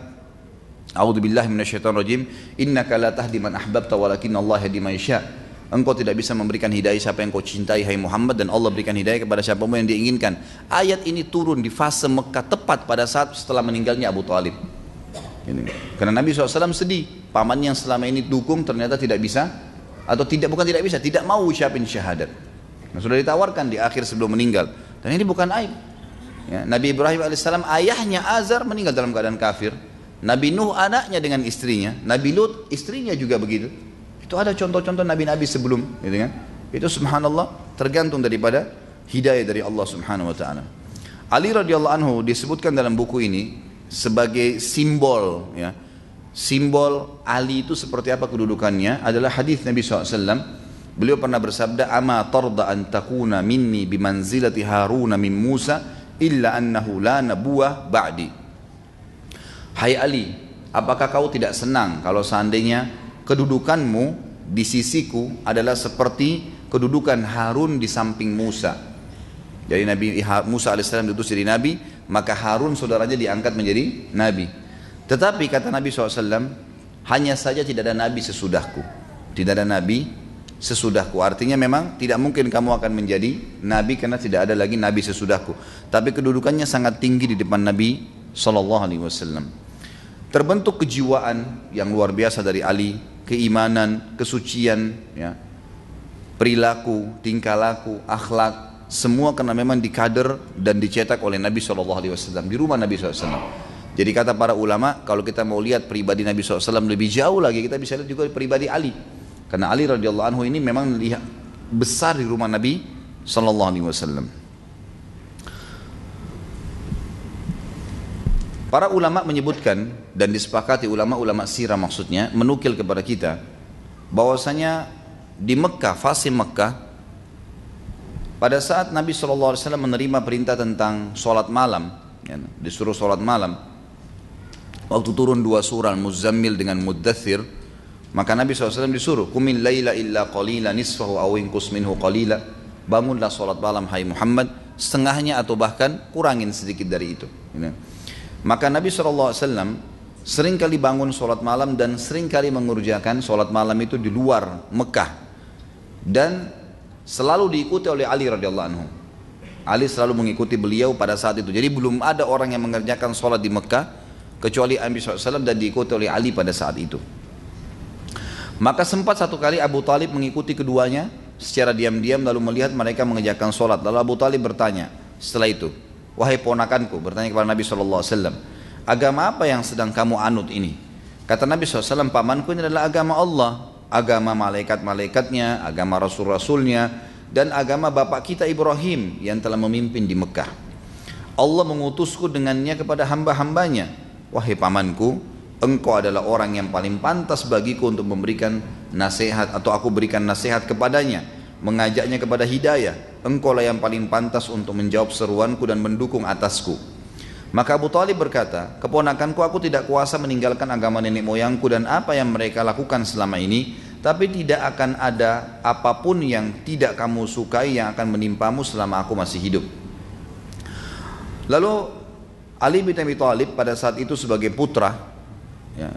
A'udzubillahi minasyaitonirrajim, innaka la tahdi man ahbabta walakinnallaha yahdi man yasha. Engkau tidak bisa memberikan hidayah siapa yang kau cintai hai Muhammad, dan Allah berikan hidayah kepada siapa yang dia inginkan. Ayat ini turun di fase Mekah tepat pada saat setelah meninggalnya Abu Thalib. Karena Nabi SAW sedih, pamannya yang selama ini dukung ternyata tidak bisa, atau tidak mau ucapin syahadat. Nah, sudah ditawarkan di akhir sebelum meninggal, dan ini bukan aib ya. Nabi Ibrahim AS, ayahnya Azar meninggal dalam keadaan kafir. Nabi Nuh anaknya dengan istrinya, Nabi Lut istrinya juga begitu. Itu ada contoh-contoh nabi-nabi sebelum, gitu kan? Itu subhanallah tergantung daripada hidayah dari Allah Subhanahu wa taala. Ali radhiyallahu anhu disebutkan dalam buku ini sebagai simbol ya. Simbol Ali itu seperti apa kedudukannya adalah hadis Nabi SAW. Beliau pernah bersabda, ama tarda an takuna minni bimanzilati Haruna min Musa illa annahu la nabuwah ba'di. Hai Ali, apakah kau tidak senang kalau seandainya kedudukanmu di sisiku adalah seperti kedudukan Harun di samping Musa. Jadi Nabi Musa AS diutus jadi Nabi, maka Harun saudaranya diangkat menjadi Nabi. Tetapi kata Nabi SAW, hanya saja tidak ada Nabi sesudahku. Tidak ada Nabi sesudahku. Artinya memang tidak mungkin kamu akan menjadi Nabi karena tidak ada lagi Nabi sesudahku. Tapi kedudukannya sangat tinggi di depan Nabi SAW. Terbentuk kejiwaan yang luar biasa dari Ali, keimanan, kesucian, ya, perilaku, tingkah laku, akhlak, semua karena memang dikader dan dicetak oleh Nabi SAW di rumah Nabi SAW. Jadi kata para ulama, kalau kita mau lihat pribadi Nabi SAW lebih jauh lagi, kita bisa lihat juga pribadi Ali. Karena Ali radhiyallahu anhu ini memang lihat besar di rumah Nabi SAW. Para ulama menyebutkan dan disepakati, ulama-ulama sirah maksudnya, menukil kepada kita bahwasanya di Mekah, fase Mekah, pada saat Nabi SAW menerima perintah tentang sholat malam, ya, disuruh sholat malam. Waktu turun dua surah Al-Muzammil dengan Muddathir, maka Nabi SAW disuruh, Qumil laila illa qalila nisfahu aw inqus minhu qalila. Bangunlah sholat malam hai Muhammad, setengahnya atau bahkan kurangin sedikit dari itu. Maka Nabi SAW sering kali bangun sholat malam dan sering kali mengerjakan sholat malam itu di luar Mekah. Dan selalu diikuti oleh Ali radhiyallahu anhu. Ali selalu mengikuti beliau pada saat itu. Jadi belum ada orang yang mengerjakan sholat di Mekah kecuali Nabi SAW dan diikuti oleh Ali pada saat itu. Maka sempat satu kali Abu Talib mengikuti keduanya secara diam-diam lalu melihat mereka mengerjakan sholat. Lalu Abu Talib bertanya setelah itu, wahai ponakanku, bertanya kepada Nabi SAW, agama apa yang sedang kamu anut ini? Kata Nabi SAW, pamanku ini adalah agama Allah, agama malaikat-malaikatnya, agama rasul-rasulnya, dan agama bapak kita Ibrahim yang telah memimpin di Mekah. Allah mengutusku dengannya kepada hamba-hambanya. Wahai pamanku, engkau adalah orang yang paling pantas bagiku untuk memberikan nasihat atau aku berikan nasihat kepadanya, mengajaknya kepada hidayah. Engkau lah yang paling pantas untuk menjawab seruanku dan mendukung atasku. Maka Abu Talib berkata, keponakanku, aku tidak kuasa meninggalkan agama nenek moyangku dan apa yang mereka lakukan selama ini, tapi tidak akan ada apapun yang tidak kamu sukai yang akan menimpamu selama aku masih hidup. Lalu Ali bin Abi Thalib pada saat itu sebagai putra, ya,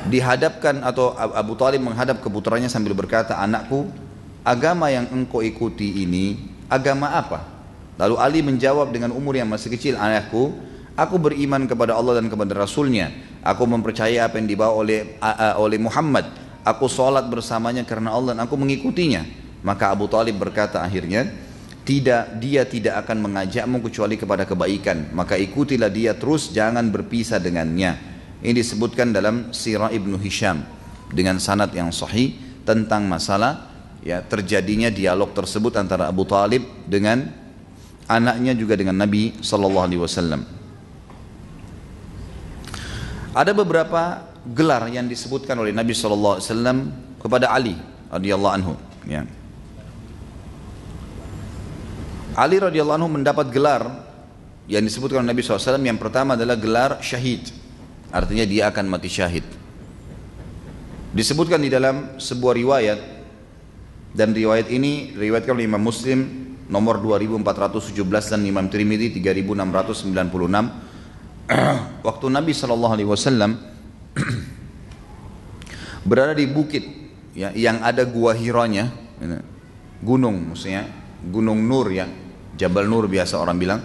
dihadapkan atau Abu Talib menghadap ke putranya sambil berkata, anakku, agama yang engkau ikuti ini agama apa? Lalu Ali menjawab dengan umur yang masih kecil, anakku, aku beriman kepada Allah dan kepada Rasulnya, aku mempercayai apa yang dibawa oleh Muhammad, aku sholat bersamanya karena Allah dan aku mengikutinya. Maka Abu Talib berkata akhirnya, dia tidak akan mengajakmu kecuali kepada kebaikan, maka ikutilah dia terus, jangan berpisah dengannya. Ini disebutkan dalam Sirah Ibnu Hisham dengan sanad yang sahih tentang masalah ya terjadinya dialog tersebut antara Abu Talib dengan anaknya juga dengan Nabi SAW. Ada beberapa gelar yang disebutkan oleh Nabi SAW kepada Ali radhiyallahu anhu. Ya. Ali radhiyallahu anhu mendapat gelar yang disebutkan oleh Nabi SAW. Yang pertama adalah gelar syahid, artinya dia akan mati syahid. Disebutkan di dalam sebuah riwayat, dan riwayat ini riwayatkan oleh Imam Muslim nomor 2417 dan Imam Tirmidzi 3696. Waktu Nabi SAW berada di bukit ya, yang ada gua Hiranya, gunung maksudnya, Gunung Nur ya, Jabal Nur biasa orang bilang.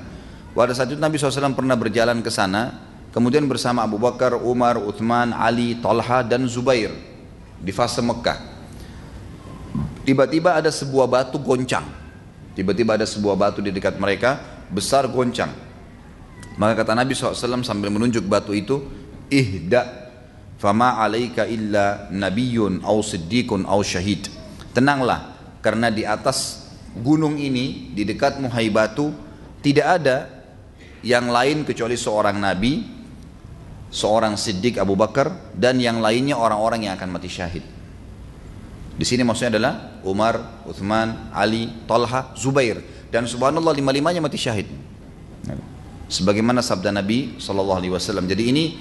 Pada saat itu Nabi SAW pernah berjalan ke sana, kemudian bersama Abu Bakar, Umar, Uthman, Ali, Talha dan Zubair di fase Mekah. Tiba-tiba ada sebuah batu goncang. Tiba-tiba ada sebuah batu di dekat mereka, besar goncang. Maka kata Nabi SAW sambil menunjuk batu itu, ihda fama alaika illa nabiyyun aw siddiqun aw syahid. Tenanglah, karena di atas gunung ini, di dekatmu hai batu, tidak ada yang lain kecuali seorang nabi, seorang siddiq Abu Bakar, dan yang lainnya orang-orang yang akan mati syahid. Di sini maksudnya adalah Umar, Uthman, Ali, Talha, Zubair, dan subhanallah lima-limanya mati syahid. Sebagaimana sabda Nabi SAW. Jadi ini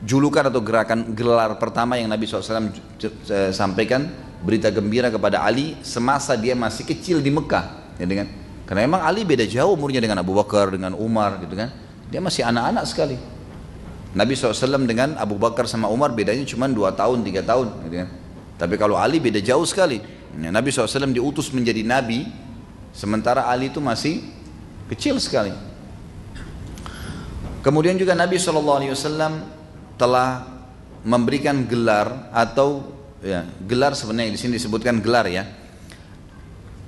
julukan atau gelar pertama yang Nabi SAW sampaikan, berita gembira kepada Ali semasa dia masih kecil di Mekah, ya, dengan, karena memang Ali beda jauh umurnya dengan Abu Bakar, dengan Umar, gitu kan. Dia masih anak-anak sekali. Nabi SAW dengan Abu Bakar sama Umar bedanya cuma 2 tahun, 3 tahun, gitu kan. Tapi kalau Ali beda jauh sekali. Ya, Nabi SAW diutus menjadi Nabi, sementara Ali itu masih kecil sekali. Kemudian juga Nabi SAW telah memberikan gelar atau ya, gelar sebenarnya di sini disebutkan gelar ya,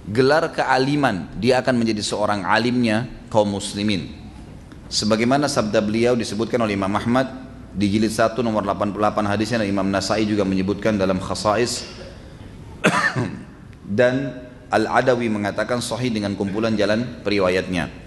gelar kealiman. Dia akan menjadi seorang alimnya kaum muslimin. Sebagaimana sabda beliau disebutkan oleh Imam Ahmad di jilid 1 nomor 88 hadisnya, dan Imam Nasai juga menyebutkan dalam Khasais dan Al-Adawi mengatakan sahih dengan kumpulan jalan periwayatnya.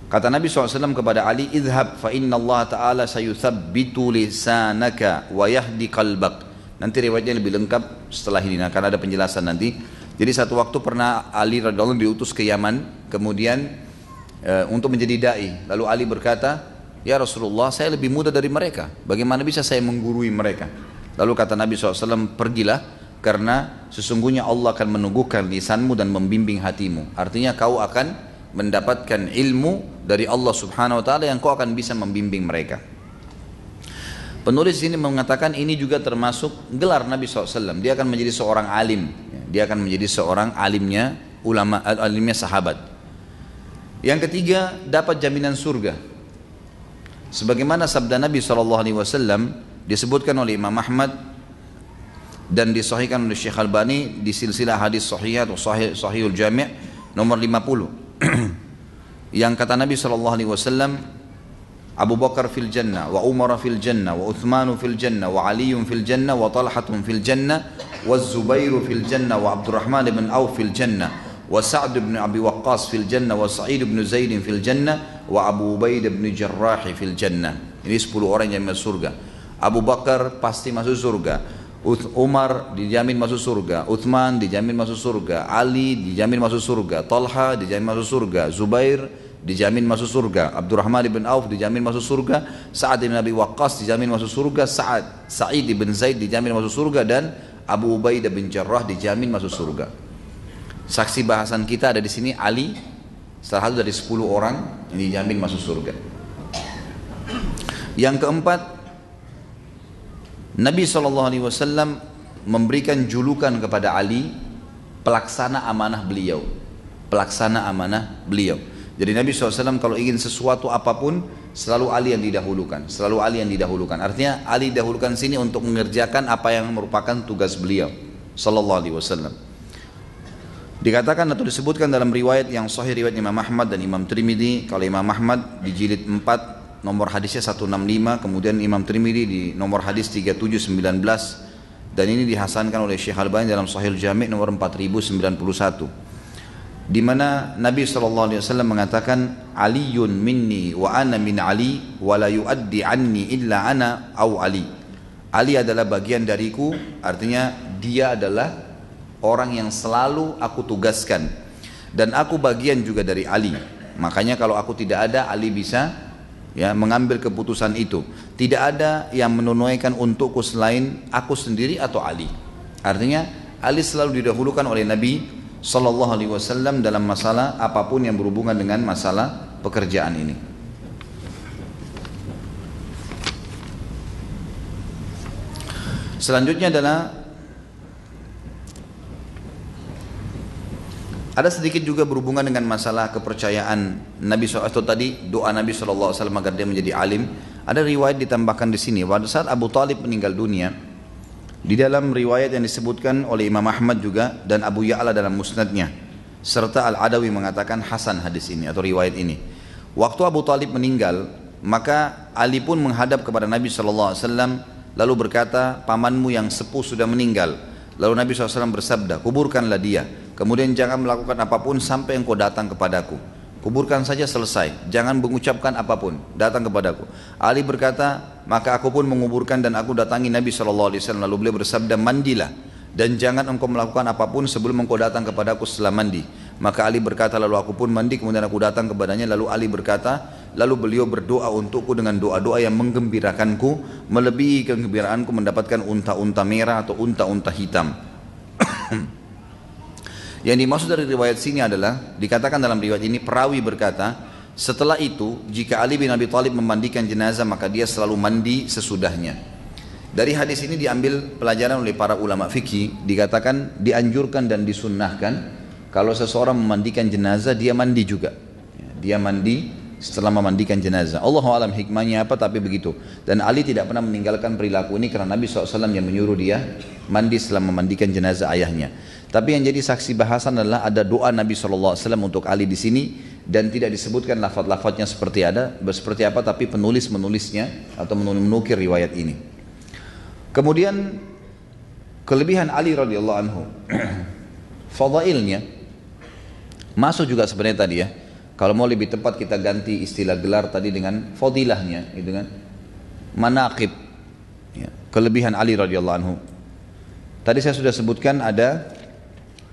Kata Nabi SAW kepada Ali, idhab fa inna Allah ta'ala sayuthabbitu lisanaka wa yahdi qalbak. Nanti riwayatnya lebih lengkap setelah ini, karena ada penjelasan nanti. Jadi satu waktu pernah Ali radhiyallahu anhu diutus ke Yaman, kemudian untuk menjadi dai. Lalu Ali berkata, ya Rasulullah, saya lebih muda dari mereka, bagaimana bisa saya menggurui mereka? Lalu kata Nabi SAW, pergilah, karena sesungguhnya Allah akan meneguhkan lisanmu dan membimbing hatimu. Artinya kau akan mendapatkan ilmu dari Allah Subhanahu Wa Taala yang kau akan bisa membimbing mereka. Penulis ini mengatakan ini juga termasuk gelar Nabi SAW. Dia akan menjadi seorang alim. Dia akan menjadi seorang alimnya ulama, alimnya sahabat. Yang ketiga, dapat jaminan surga. Sebagaimana sabda Nabi SAW disebutkan oleh Imam Ahmad dan disahihkan oleh Syekh Albani di silsilah hadis sahih atau sahihul jami' nomor 50. Yang kata Nabi SAW, Abu Bakar fil jannah, wa Umar fil jannah, wa Uthman fil jannah, wa Ali fil jannah, wa Talha fil jannah, wa Zubair fil jannah, wa Abdurrahman bin Auf fil jannah, wa Sa'd bin Abi Waqqas fil jannah, wa Sa'id bin Zaid fil jannah, wa Abu Ubaid bin Jarrah fil jannah. Ini 10 orang yang masuk surga. Abu Bakar pasti masuk surga, Umar dijamin masuk surga, Uthman dijamin masuk surga, Ali dijamin masuk surga, Talha dijamin masuk surga, Zubair dijamin masuk surga, Abdurrahman bin Auf dijamin masuk surga, Sa'ad bin Abi Waqqas dijamin masuk surga, Sa'id bin Zaid dijamin masuk surga, dan Abu Ubaidah bin Jarrah dijamin masuk surga. Saksi bahasan kita ada di sini Ali, salah satu dari 10 orang yang dijamin masuk surga. Yang keempat, Nabi SAW memberikan julukan kepada Ali pelaksana amanah beliau. Pelaksana amanah beliau. Jadi Nabi SAW kalau ingin sesuatu apapun, selalu Ali yang didahulukan. Selalu Ali yang didahulukan. Artinya Ali didahulukan sini untuk mengerjakan apa yang merupakan tugas beliau Sallallahu Alaihi Wasallam. Dikatakan atau disebutkan dalam riwayat yang sahih, riwayat Imam Ahmad dan Imam Tirmidzi. Kalau Imam Ahmad di jilid 4 nomor hadisnya 165, kemudian Imam Tirmidzi di nomor hadis 3719, dan ini dihasankan oleh Syekh Albani dalam Sahih Jami' nomor 4091. Di mana Nabi SAW mengatakan, Aliyun minni wa ana min Ali wa la yuaddi anni illa ana au Ali. Ali adalah bagian dariku, artinya dia adalah orang yang selalu aku tugaskan, dan aku bagian juga dari Ali. Makanya kalau aku tidak ada, Ali bisa mengambil keputusan itu. Tidak ada yang menunaikan untukku selain aku sendiri atau Ali. Artinya Ali selalu didahulukan oleh Nabi Sallallahu Alaihi Wasallam dalam masalah apapun yang berhubungan dengan masalah pekerjaan ini. Selanjutnya adalah ada sedikit juga berhubungan dengan masalah kepercayaan Nabi SAW, atau tadi doa Nabi SAW agar dia menjadi alim. Ada riwayat ditambahkan di sini, pada saat Abu Talib meninggal dunia, di dalam riwayat yang disebutkan oleh Imam Ahmad juga dan Abu Ya'la dalam musnadnya, serta Al-Adawi mengatakan hasan hadis ini atau riwayat ini. Waktu Abu Talib meninggal, maka Ali pun menghadap kepada Nabi SAW lalu berkata, pamanmu yang sepuh sudah meninggal. Lalu Nabi SAW bersabda, kuburkanlah dia, kemudian jangan melakukan apapun sampai engkau datang kepadaku. Kuburkan saja, selesai, jangan mengucapkan apapun, datang kepadaku. Ali berkata, maka aku pun menguburkan dan aku datangi Nabi SAW. Lalu beliau bersabda, mandilah dan jangan engkau melakukan apapun sebelum engkau datang kepadaku setelah mandi. Maka Ali berkata, lalu aku pun mandi, kemudian aku datang kepadanya. Lalu Ali berkata, lalu beliau berdoa untukku dengan doa-doa yang menggembirakanku, melebihi kegembiraanku mendapatkan unta-unta merah atau unta-unta hitam. Yang dimaksud dari riwayat sini adalah, dikatakan dalam riwayat ini, perawi berkata, setelah itu jika Ali bin Abi Thalib memandikan jenazah maka dia selalu mandi sesudahnya. Dari hadis ini diambil pelajaran oleh para ulama fikih, dikatakan dianjurkan dan disunnahkan kalau seseorang memandikan jenazah dia mandi juga. Dia mandi setelah memandikan jenazah. Allahu a'lam hikmahnya apa, tapi begitu. Dan Ali tidak pernah meninggalkan perilaku ini karena Nabi SAW yang menyuruh dia mandi setelah memandikan jenazah ayahnya. Tapi yang jadi saksi bahasan adalah ada doa Nabi SAW untuk Ali di sini, dan tidak disebutkan lafaz-lafaznya seperti apa, tapi penulis menulisnya atau menukir riwayat ini. Kemudian kelebihan Ali radhiyallahu anhu, fadailnya masuk juga sebenarnya tadi ya. Kalau mau lebih tepat kita ganti istilah gelar tadi dengan fadilahnya, gitu kan? Manaqib, ya, kelebihan Ali radhiyallahu anhu. Tadi saya sudah sebutkan ada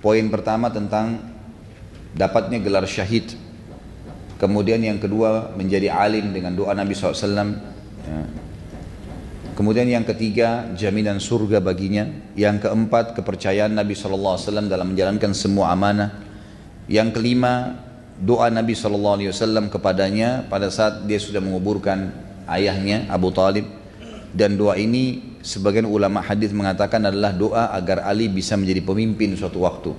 poin pertama tentang dapatnya gelar syahid. Kemudian yang kedua menjadi alim dengan doa Nabi SAW. Ya. Kemudian yang ketiga jaminan surga baginya. Yang keempat kepercayaan Nabi SAW dalam menjalankan semua amanah. Yang kelima doa Nabi SAW kepadanya pada saat dia sudah menguburkan ayahnya Abu Talib. Dan doa ini sebagian ulama hadis mengatakan adalah doa agar Ali bisa menjadi pemimpin suatu waktu.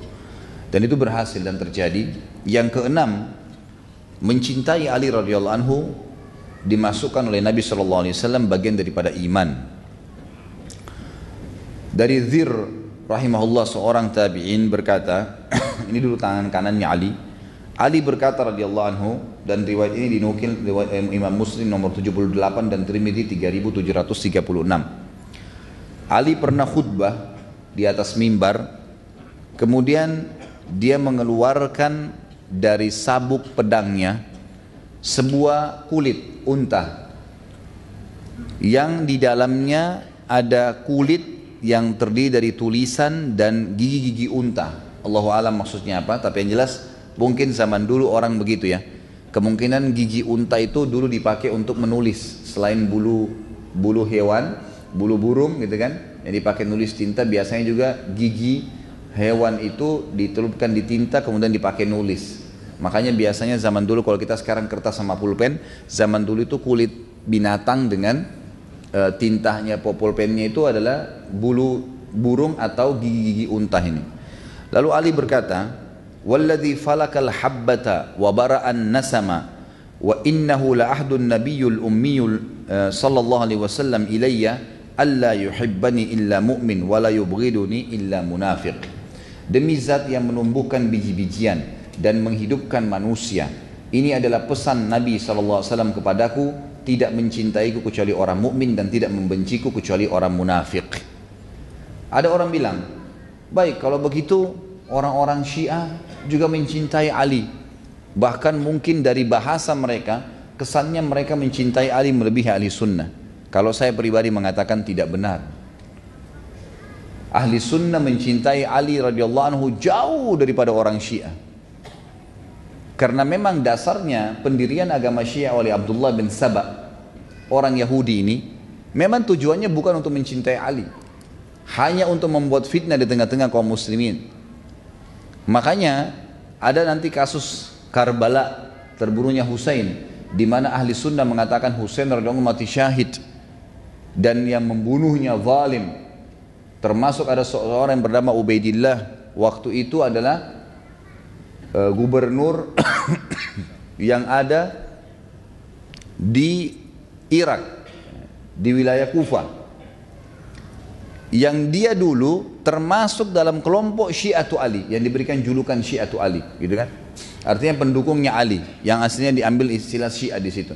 Dan itu berhasil dan terjadi. Yang keenam, mencintai Ali radhiyallahu anhu dimasukkan oleh Nabi SAW bagian daripada iman. Dari Dzir rahimahullah seorang tabi'in berkata, ini dulu tangan kanannya Ali. Ali berkata radhiyallahu anhu, dan riwayat ini dinukil riwayat Imam Muslim nomor 78 dan Tirmidzi 3736. Ali pernah khutbah di atas mimbar, kemudian dia mengeluarkan dari sabuk pedangnya sebuah kulit unta yang di dalamnya ada kulit yang terdiri dari tulisan dan gigi-gigi unta. Allahu a'lam maksudnya apa, tapi yang jelas mungkin zaman dulu orang begitu ya. Kemungkinan gigi unta itu dulu dipakai untuk menulis. Selain bulu hewan, bulu burung gitu kan, yang dipakai nulis tinta, biasanya juga gigi hewan itu ditelupkan di tinta kemudian dipakai nulis. Makanya biasanya zaman dulu, kalau kita sekarang kertas sama pulpen, zaman dulu itu kulit binatang dengan tintanya pulpennya itu adalah bulu burung atau gigi-gigi unta ini. Lalu Ali berkata, "Walladzi falakal habbata wa bara'an nasama wa innahu la ahdun nabiyyul ummiyul sallallahu alaihi wasallam ilayya alla yuhibbani illa mu'min wa la yubghiduni illa munafiq." Demi zat yang menumbuhkan biji-bijian dan menghidupkan manusia, ini adalah pesan Nabi SAW kepadaku, tidak mencintaiku kecuali orang mukmin dan tidak membenciku kecuali orang munafik. Ada orang bilang, baik kalau begitu orang-orang Syiah juga mencintai Ali. Bahkan mungkin dari bahasa mereka, kesannya mereka mencintai Ali melebihi ahli sunnah. Kalau saya pribadi mengatakan tidak benar. Ahli sunnah mencintai Ali radhiyallahu anhu jauh daripada orang Syiah. Karena memang dasarnya pendirian agama Syiah oleh Abdullah bin Saba, orang Yahudi ini, memang tujuannya bukan untuk mencintai Ali, hanya untuk membuat fitnah di tengah-tengah kaum muslimin. Makanya ada nanti kasus Karbala, terbunuhnya Husain, di mana ahli sunnah mengatakan Husain radhiyallahu anhu mati syahid dan yang membunuhnya zalim. Termasuk ada seorang yang bernama Ubaidillah, waktu itu adalah gubernur yang ada di Irak, di wilayah Kufah, yang dia dulu termasuk dalam kelompok Syiatu Ali, yang diberikan julukan Syiatu Ali, gitu kan? Artinya pendukungnya Ali, yang aslinya diambil istilah Syiah di situ.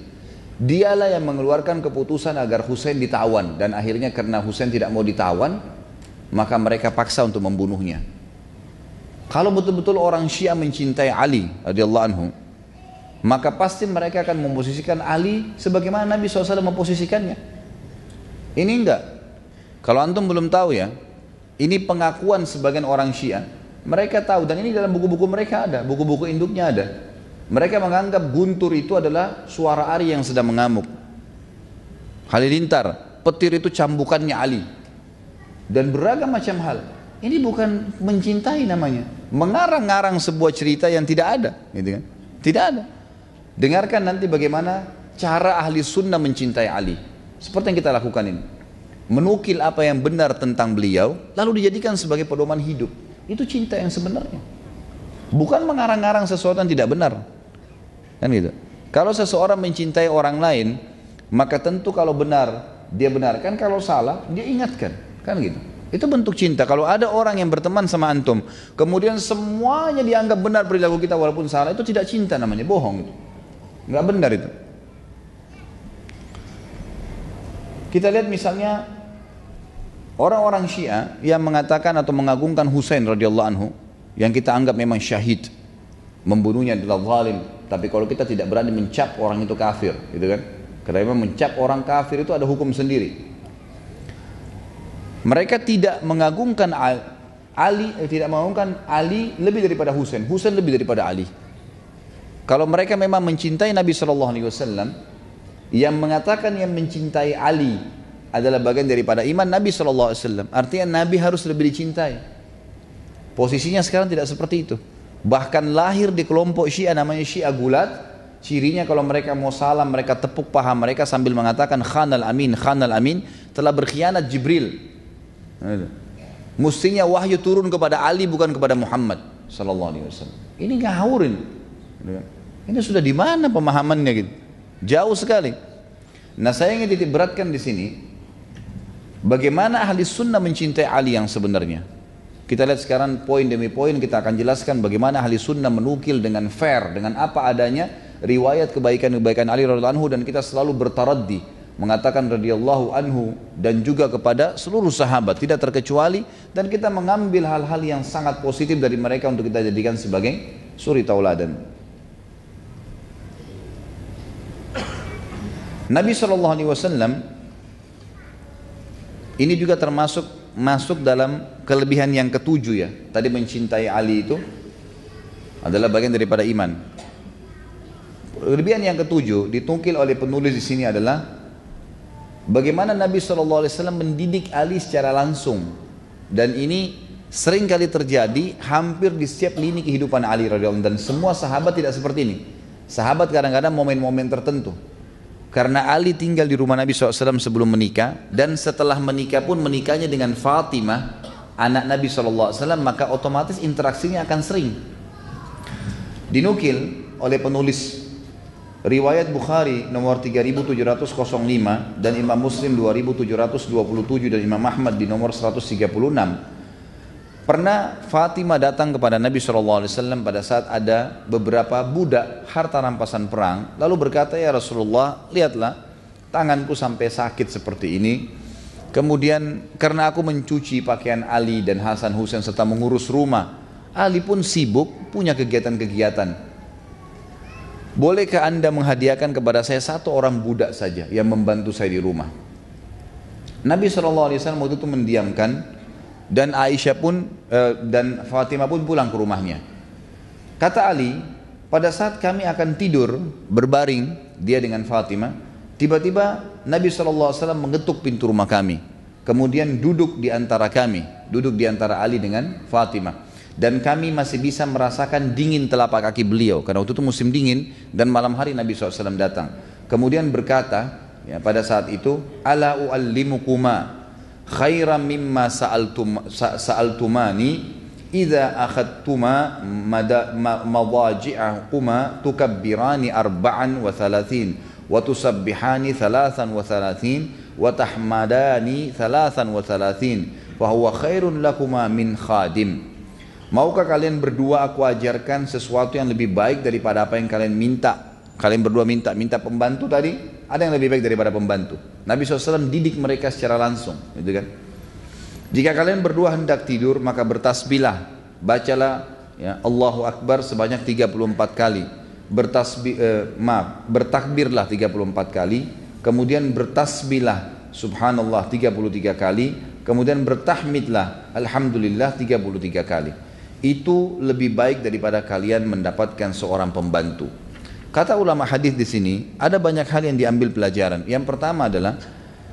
Dialah yang mengeluarkan keputusan agar Husain ditawan, dan akhirnya karena Husain tidak mau ditawan, maka mereka paksa untuk membunuhnya. Kalau betul-betul orang Syiah mencintai Ali radhiyallahu anhu, maka pasti mereka akan memposisikan Ali sebagaimana Nabi SAW memposisikannya. Ini enggak. Kalau antum belum tahu ya, ini pengakuan sebagian orang Syiah. Mereka tahu, dan ini dalam buku-buku mereka ada, buku-buku induknya ada. Mereka menganggap guntur itu adalah suara Ari yang sedang mengamuk. Halilintar, petir itu cambukannya Ali. Dan beragam macam hal. Ini bukan mencintai namanya, mengarang-arang sebuah cerita yang tidak ada, gitu kan? Tidak ada. Dengarkan nanti bagaimana cara ahli sunnah mencintai Ali. Seperti yang kita lakukan ini, menukil apa yang benar tentang beliau, lalu dijadikan sebagai pedoman hidup. Itu cinta yang sebenarnya, bukan mengarang-arang sesuatu yang tidak benar, kan gitu. Kalau seseorang mencintai orang lain, maka tentu kalau benar dia benarkan, kalau salah dia ingatkan, kan gitu. Itu bentuk cinta. Kalau ada orang yang berteman sama antum, kemudian semuanya dianggap benar perilaku kita walaupun salah, itu tidak cinta namanya, bohong itu. Nggak benar itu. Kita lihat misalnya orang-orang Syiah yang mengatakan atau mengagungkan Husain radhiyallahu anhu, yang kita anggap memang syahid, membunuhnya adalah zalim. Tapi kalau kita tidak berani mencap orang itu kafir, gitu kan? Karena memang mencap orang kafir itu ada hukum sendiri. Mereka tidak mengagungkan Ali lebih daripada Husain, Husain lebih daripada Ali. Kalau mereka memang mencintai Nabi SAW, yang mengatakan yang mencintai Ali adalah bagian daripada iman Nabi SAW, artinya Nabi harus lebih dicintai. Posisinya sekarang tidak seperti itu. Bahkan lahir di kelompok Syiah namanya Syiah Gulat. Cirinya kalau mereka mau salam, mereka tepuk paha mereka sambil mengatakan Khanal Amin, Khanal Amin, telah berkhianat Jibril. Mestinya wahyu turun kepada Ali bukan kepada Muhammad SAW. Ini ngawurin. Ini sudah di mana pemahamannya gitu? Jauh sekali. Nah, saya ingin titik beratkan di sini, bagaimana ahli sunnah mencintai Ali yang sebenarnya. Kita lihat sekarang poin demi poin, kita akan jelaskan bagaimana ahli sunnah menukil dengan fair, dengan apa adanya riwayat kebaikan-kebaikan Ali radhiyallahu anhu, dan kita selalu bertaraddi mengatakan radhiyallahu anhu dan juga kepada seluruh sahabat tidak terkecuali, dan kita mengambil hal-hal yang sangat positif dari mereka untuk kita jadikan sebagai suri tauladan. Nabi SAW ini juga masuk dalam kelebihan yang ketujuh ya. Tadi mencintai Ali itu adalah bagian daripada iman. Kelebihan yang ketujuh ditungkil oleh penulis di sini adalah bagaimana Nabi SAW mendidik Ali secara langsung, dan ini sering kali terjadi hampir di setiap lini kehidupan Ali radhiyallahu anhu, dan semua sahabat tidak seperti ini. Sahabat kadang-kadang momen-momen tertentu. Karena Ali tinggal di rumah Nabi SAW sebelum menikah, dan setelah menikah pun menikahnya dengan Fatimah, anak Nabi SAW, maka otomatis interaksinya akan sering. Dinukil oleh penulis riwayat Bukhari nomor 3705 dan Imam Muslim 2727 dan Imam Ahmad di nomor 136. Pernah Fatimah datang kepada Nabi SAW pada saat ada beberapa budak harta rampasan perang, lalu berkata, ya Rasulullah, lihatlah tanganku sampai sakit seperti ini, kemudian karena aku mencuci pakaian Ali dan Hasan Husain serta mengurus rumah, Ali pun sibuk punya kegiatan-kegiatan, bolehkah anda menghadiahkan kepada saya satu orang budak saja yang membantu saya di rumah? Nabi SAW waktu itu mendiamkan, dan Aisyah pun dan Fatimah pun pulang ke rumahnya. Kata Ali, pada saat kami akan tidur berbaring dia dengan Fatimah, tiba-tiba Nabi SAW mengetuk pintu rumah kami, kemudian duduk di antara kami, duduk di antara Ali dengan Fatimah, dan kami masih bisa merasakan dingin telapak kaki beliau karena waktu itu musim dingin dan malam hari Nabi SAW datang. Kemudian berkata ya, pada saat itu, ala uallimukuma khairan mimma sa'altumani idza akhadtuma madaji'ahuma tukabbirani arba'an wa thalathin wa tusabbihani thalathan wa thalathin wa tahmadani thalathan wa thalathin fa huwa khairun lakuma min khadim. Maukah kalian berdua aku ajarkan sesuatu yang lebih baik daripada apa yang kalian minta? Kalian berdua minta pembantu tadi, ada yang lebih baik daripada pembantu. Nabi SAW didik mereka secara langsung, gitu kan? Jika kalian berdua hendak tidur, maka bertasbihlah, bacalah ya, Allahu Akbar sebanyak 34 kali, bertakbirlah 34 kali, kemudian bertasbihlah Subhanallah 33 kali, kemudian bertahmidlah Alhamdulillah 33 kali. Itu lebih baik daripada kalian mendapatkan seorang pembantu. Kata ulama hadis di sini ada banyak hal yang diambil pelajaran. Yang pertama adalah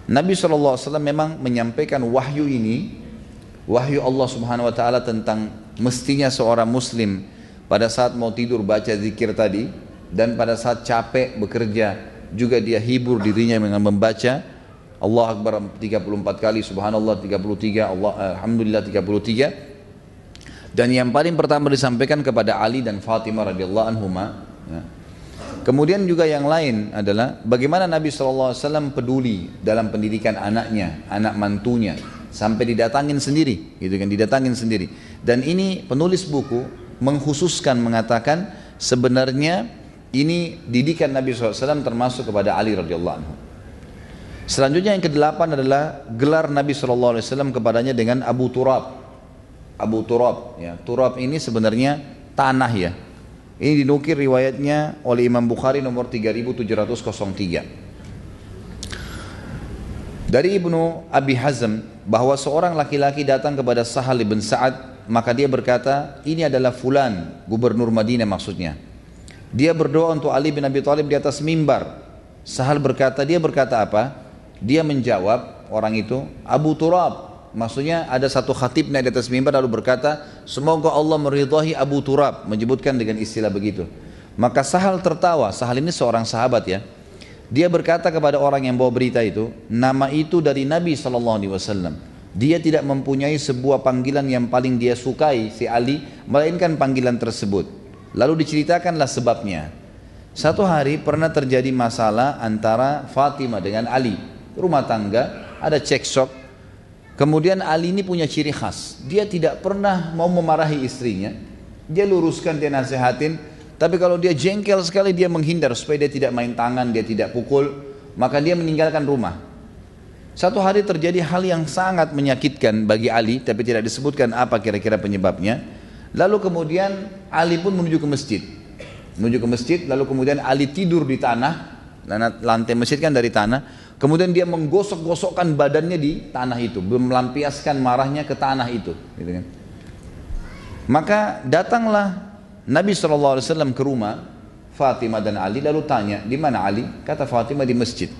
Nabi SAW memang menyampaikan wahyu ini, wahyu Allah Subhanahu Wa Taala tentang mestinya seorang Muslim pada saat mau tidur baca zikir tadi, dan pada saat capek bekerja juga dia hibur dirinya dengan membaca Allah Akbar 34 kali, Subhanallah 33, Alhamdulillah 33. Dan yang paling pertama disampaikan kepada Ali dan Fatimah radhiyallahu anhuma. Ya. Kemudian juga yang lain adalah bagaimana Nabi SAW peduli dalam pendidikan anaknya, anak mantunya, sampai didatangin sendiri, gitu kan, didatangin sendiri. Dan ini penulis buku mengkhususkan mengatakan sebenarnya ini didikan Nabi SAW termasuk kepada Ali radhiyallahu anhu. Selanjutnya yang ke-8 adalah gelar Nabi SAW kepadanya dengan Abu Turab. Abu Turab, ya. Turab ini sebenarnya tanah ya. Ini dinukir riwayatnya oleh Imam Bukhari nomor 3703. Dari Ibnu Abi Hazm bahwa seorang laki-laki datang kepada Sahal bin Sa'ad, maka dia berkata, ini adalah fulan, gubernur Madinah maksudnya. Dia berdoa untuk Ali bin Abi Thalib di atas mimbar. Sahal berkata, dia berkata apa? Dia menjawab orang itu, Abu Turab. Maksudnya ada satu khatib naik di atas mimbar lalu berkata, semoga Allah meridhahi Abu Turab, menyebutkan dengan istilah begitu. Maka Sahal tertawa. Sahal ini seorang sahabat ya. Dia berkata kepada orang yang bawa berita itu, nama itu dari Nabi SAW. Dia tidak mempunyai sebuah panggilan yang paling dia sukai, si Ali, melainkan panggilan tersebut. Lalu diceritakanlah sebabnya. Satu hari pernah terjadi masalah antara Fatimah dengan Ali. Rumah tangga, ada cekcok. Kemudian Ali ini punya ciri khas. Dia tidak pernah mau memarahi istrinya. Dia luruskan, dia nasihatin. Tapi kalau dia jengkel sekali, dia menghindar supaya dia tidak main tangan, dia tidak pukul. Maka dia meninggalkan rumah. Satu hari terjadi hal yang sangat menyakitkan bagi Ali, tapi tidak disebutkan apa kira-kira penyebabnya. Lalu kemudian Ali pun menuju ke masjid. Menuju ke masjid, lalu kemudian Ali tidur di tanah. Lantai masjid kan dari tanah. Kemudian dia menggosok-gosokkan badannya di tanah itu, melampiaskan marahnya ke tanah itu, gitu kan. Maka datanglah Nabi SAW ke rumah Fatimah dan Ali, lalu tanya, di mana Ali? Kata Fatimah, di masjid.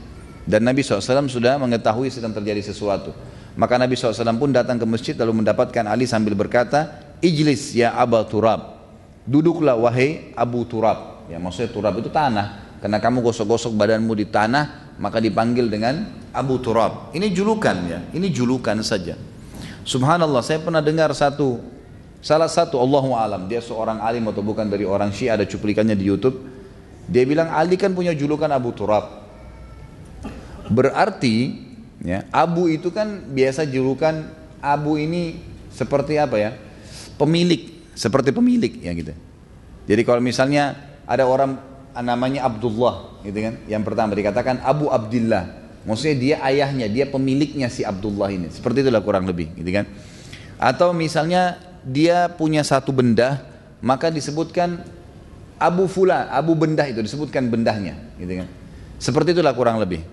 Dan Nabi SAW sudah mengetahui sedang terjadi sesuatu. Maka Nabi SAW pun datang ke masjid lalu mendapatkan Ali sambil berkata, Ijlis ya Aba Turab, duduklah wahai Abu Turab. Ya, maksudnya Turab itu tanah. Karena kamu gosok-gosok badanmu di tanah, maka dipanggil dengan Abu Turab. Ini julukan ya, ini julukan saja. Subhanallah, saya pernah dengar salah satu Allahu alam, dia seorang alim atau bukan dari orang Syiah, ada cuplikannya di YouTube. Dia bilang Ali kan punya julukan Abu Turab. Berarti ya, Abu itu kan biasa julukan Abu ini seperti apa ya? Pemilik, seperti pemilik ya gitu. Jadi kalau misalnya ada orang namanya Abdullah gitu kan, yang pertama dikatakan Abu Abdillah, maksudnya dia ayahnya, dia pemiliknya si Abdullah ini, seperti itulah kurang lebih gitu kan. Atau misalnya dia punya satu benda, maka disebutkan Abu Fulan, Abu Bendah, itu disebutkan bendahnya gitu kan. Seperti itulah kurang lebih.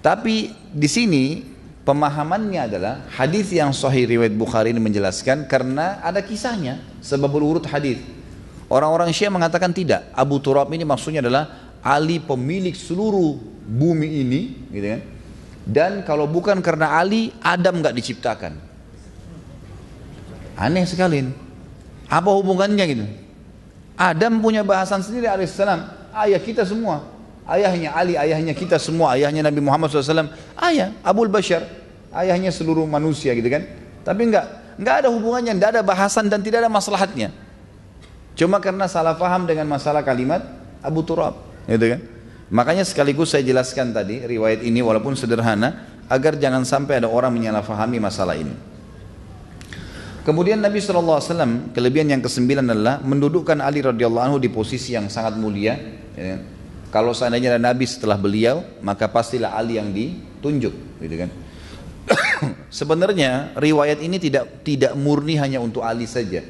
Tapi di sini pemahamannya adalah hadis yang sahih riwayat Bukhari ini menjelaskan karena ada kisahnya, sebab urut hadis. Orang-orang Syiah mengatakan tidak. Abu Turab ini maksudnya adalah Ali pemilik seluruh bumi ini, gitu kan? Dan kalau bukan karena Ali, Adam nggak diciptakan. Aneh sekali. Apa hubungannya gitu? Adam punya bahasan sendiri alaihissalam. Ayah kita semua. Ayahnya Ali, ayahnya kita semua. Ayahnya Nabi Muhammad SAW. Ayah, Abul Bashar. Ayahnya seluruh manusia gitu kan. Tapi nggak ada hubungannya, nggak ada bahasan dan tidak ada maslahatnya. Cuma karena salah paham dengan masalah kalimat Abu Turab, gitu kan? Makanya sekaligus saya jelaskan tadi riwayat ini walaupun sederhana agar jangan sampai ada orang menyalahfahami masalah ini. Kemudian Nabi SAW kelebihan yang kesembilan adalah mendudukkan Ali radhiyallahu anhu di posisi yang sangat mulia. Ya. Kalau seandainya ada Nabi setelah beliau, maka pastilah Ali yang ditunjuk, gitu kan? Sebenarnya riwayat ini tidak murni hanya untuk Ali saja.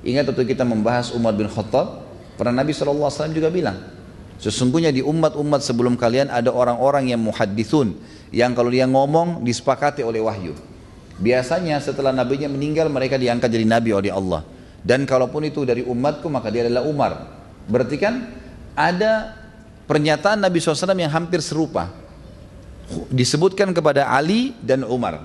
Ingat waktu kita membahas Umar bin Khattab, pernah Nabi SAW juga bilang, sesungguhnya di umat-umat sebelum kalian ada orang-orang yang muhaddithun, yang kalau dia ngomong disepakati oleh wahyu. Biasanya setelah nabinya meninggal mereka diangkat jadi nabi oleh Allah. Dan kalaupun itu dari umatku maka dia adalah Umar. Berarti kan ada pernyataan Nabi SAW yang hampir serupa. Disebutkan kepada Ali dan Umar.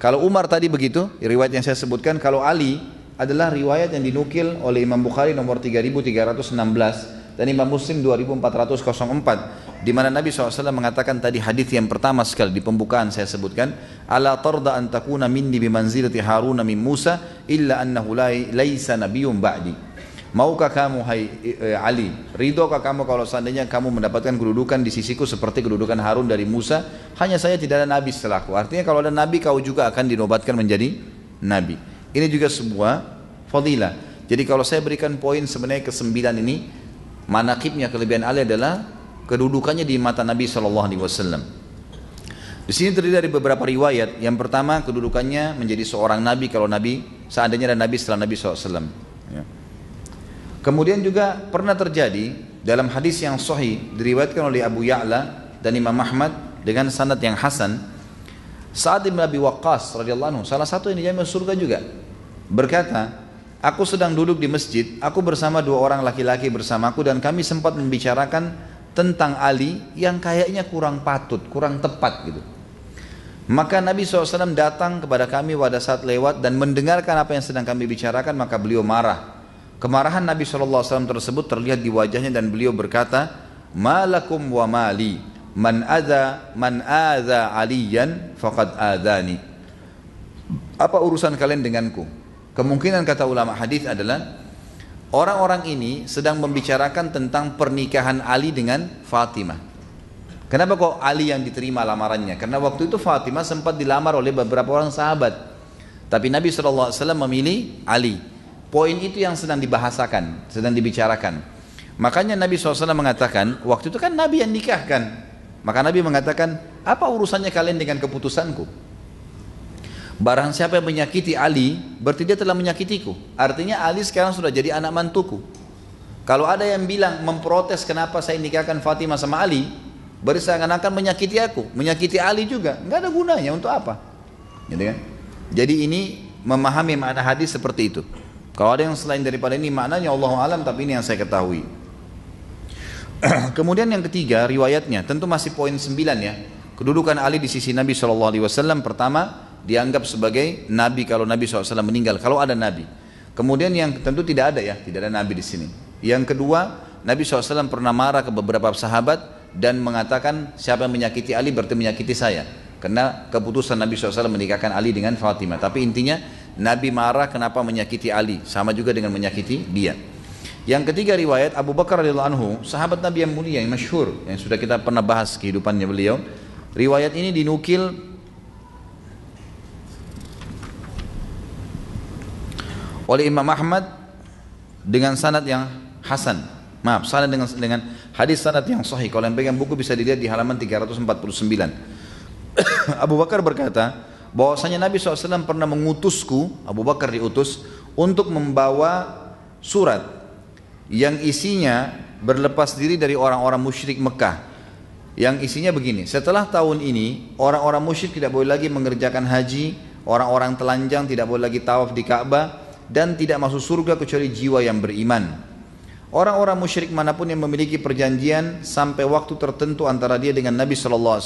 Kalau Umar tadi begitu, riwayat yang saya sebutkan, kalau Ali adalah riwayat yang dinukil oleh Imam Bukhari nomor 3316 dan Imam Muslim 2404, di mana Nabi SAW mengatakan tadi hadis yang pertama sekali di pembukaan saya sebutkan, ala tarda an takuna minni bimanzilati Harun min Musa illa annahu laisa nabiyyun ba'di. Maukah kamu hai Ali, ridhokah kamu kalau seandainya kamu mendapatkan kedudukan di sisiku seperti kedudukan Harun dari Musa, hanya saya tidak ada nabi setelahku. Artinya kalau ada nabi kau juga akan dinobatkan menjadi nabi. Ini juga sebuah fadilah. Jadi kalau saya berikan poin sebenarnya kesembilan ini, manaqibnya kelebihan Ali adalah kedudukannya di mata Nabi SAW. Di sini terdiri dari beberapa riwayat. Yang pertama kedudukannya menjadi seorang nabi kalau nabi seandainya ada nabi setelah Nabi SAW. Ya. Kemudian juga pernah terjadi dalam hadis yang sahih diriwayatkan oleh Abu Ya'la dan Imam Ahmad dengan sanad yang hasan. Sa'ad bin Abi Waqqas radhiyallahu anhu, salah satu yang dijamin surga juga, berkata, Aku sedang duduk di masjid, aku bersama dua orang laki-laki bersamaku dan kami sempat membicarakan tentang Ali yang kayaknya kurang patut, kurang tepat gitu. Maka Nabi SAW datang kepada kami pada saat lewat dan mendengarkan apa yang sedang kami bicarakan, maka beliau marah. Kemarahan Nabi SAW tersebut terlihat di wajahnya dan beliau berkata, "Malakum wa mali, man adza aliyan faqad adzani." Apa urusan kalian denganku? Kemungkinan kata ulama hadis adalah orang-orang ini sedang membicarakan tentang pernikahan Ali dengan Fatimah. Kenapa kok Ali yang diterima lamarannya? Karena waktu itu Fatimah sempat dilamar oleh beberapa orang sahabat. Tapi Nabi SAW memilih Ali. Poin itu yang sedang dibahasakan, sedang dibicarakan. Makanya Nabi SAW mengatakan, waktu itu kan Nabi yang nikahkan. Maka Nabi mengatakan, apa urusannya kalian dengan keputusanku? Barang siapa yang menyakiti Ali, berarti dia telah menyakitiku. Artinya Ali sekarang sudah jadi anak mantuku. Kalau ada yang bilang memprotes kenapa saya nikahkan Fatimah sama Ali, berarti seakan-akan menyakiti aku, menyakiti Ali juga. Nggak ada gunanya, untuk apa? Gitu kan? Jadi ini memahami makna hadis seperti itu. Kalau ada yang selain daripada ini maknanya Allahu alam, tapi ini yang saya ketahui. Kemudian yang ketiga riwayatnya, tentu masih poin 9 ya. Kedudukan Ali di sisi Nabi SAW, pertama dianggap sebagai Nabi kalau Nabi SAW meninggal, kalau ada Nabi. Kemudian yang tentu tidak ada ya, tidak ada Nabi di sini. Yang kedua, Nabi SAW pernah marah ke beberapa sahabat dan mengatakan siapa yang menyakiti Ali berarti menyakiti saya. Karena keputusan Nabi SAW menikahkan Ali dengan Fatimah. Tapi intinya Nabi marah kenapa menyakiti Ali, sama juga dengan menyakiti dia. Yang ketiga riwayat Abu Bakar radhiyallahu anhu, sahabat Nabi yang mulia yang masyhur, yang sudah kita pernah bahas kehidupannya beliau. Riwayat ini dinukil oleh Imam Ahmad dengan sanad yang hasan. Maaf, sanad dengan hadis sanad yang sahih. Kalau yang pegang buku bisa dilihat di halaman 349. Abu Bakar berkata bahwasanya Nabi SAW pernah mengutusku, Abu Bakar diutus untuk membawa surat yang isinya berlepas diri dari orang-orang musyrik Mekah. Yang isinya begini, setelah tahun ini orang-orang musyrik tidak boleh lagi mengerjakan haji, orang-orang telanjang tidak boleh lagi tawaf di Ka'bah, dan tidak masuk surga kecuali jiwa yang beriman. Orang-orang musyrik manapun yang memiliki perjanjian sampai waktu tertentu antara dia dengan Nabi SAW,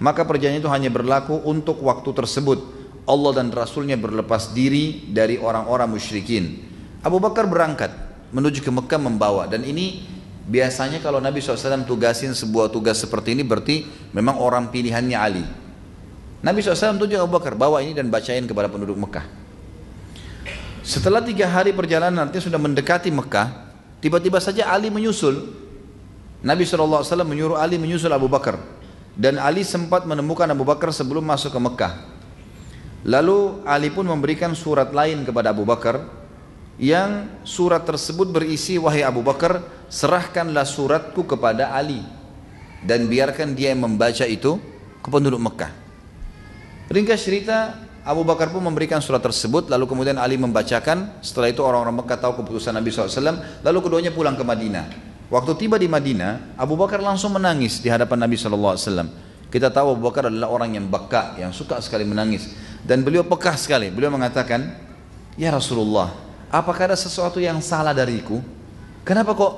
maka perjanjian itu hanya berlaku untuk waktu tersebut. Allah dan Rasulnya berlepas diri dari orang-orang musyrikin. Abu Bakar berangkat menuju ke Mekah membawa, dan ini biasanya kalau Nabi SAW tugasin sebuah tugas seperti ini berarti memang orang pilihannya Ali. Nabi SAW tunjuk Abu Bakar, bawa ini dan bacain kepada penduduk Mekah. Setelah 3 hari perjalanan, nanti sudah mendekati Mekah, tiba-tiba saja Ali menyusul. Nabi SAW menyuruh Ali menyusul Abu Bakar, dan Ali sempat menemukan Abu Bakar sebelum masuk ke Mekah. Lalu Ali pun memberikan surat lain kepada Abu Bakar, yang surat tersebut berisi, wahai Abu Bakar, serahkanlah suratku kepada Ali dan biarkan dia yang membaca itu ke penduduk Mekah. Ringkas cerita, Abu Bakar pun memberikan surat tersebut, lalu kemudian Ali membacakan. Setelah itu orang-orang Mekah tahu keputusan Nabi SAW, lalu keduanya pulang ke Madinah. Waktu tiba di Madinah, Abu Bakar langsung menangis di hadapan Nabi SAW. Kita tahu Abu Bakar adalah orang yang beka, yang suka sekali menangis, dan beliau pekah sekali. Beliau mengatakan, ya Rasulullah, apakah ada sesuatu yang salah dariku? Kenapa kok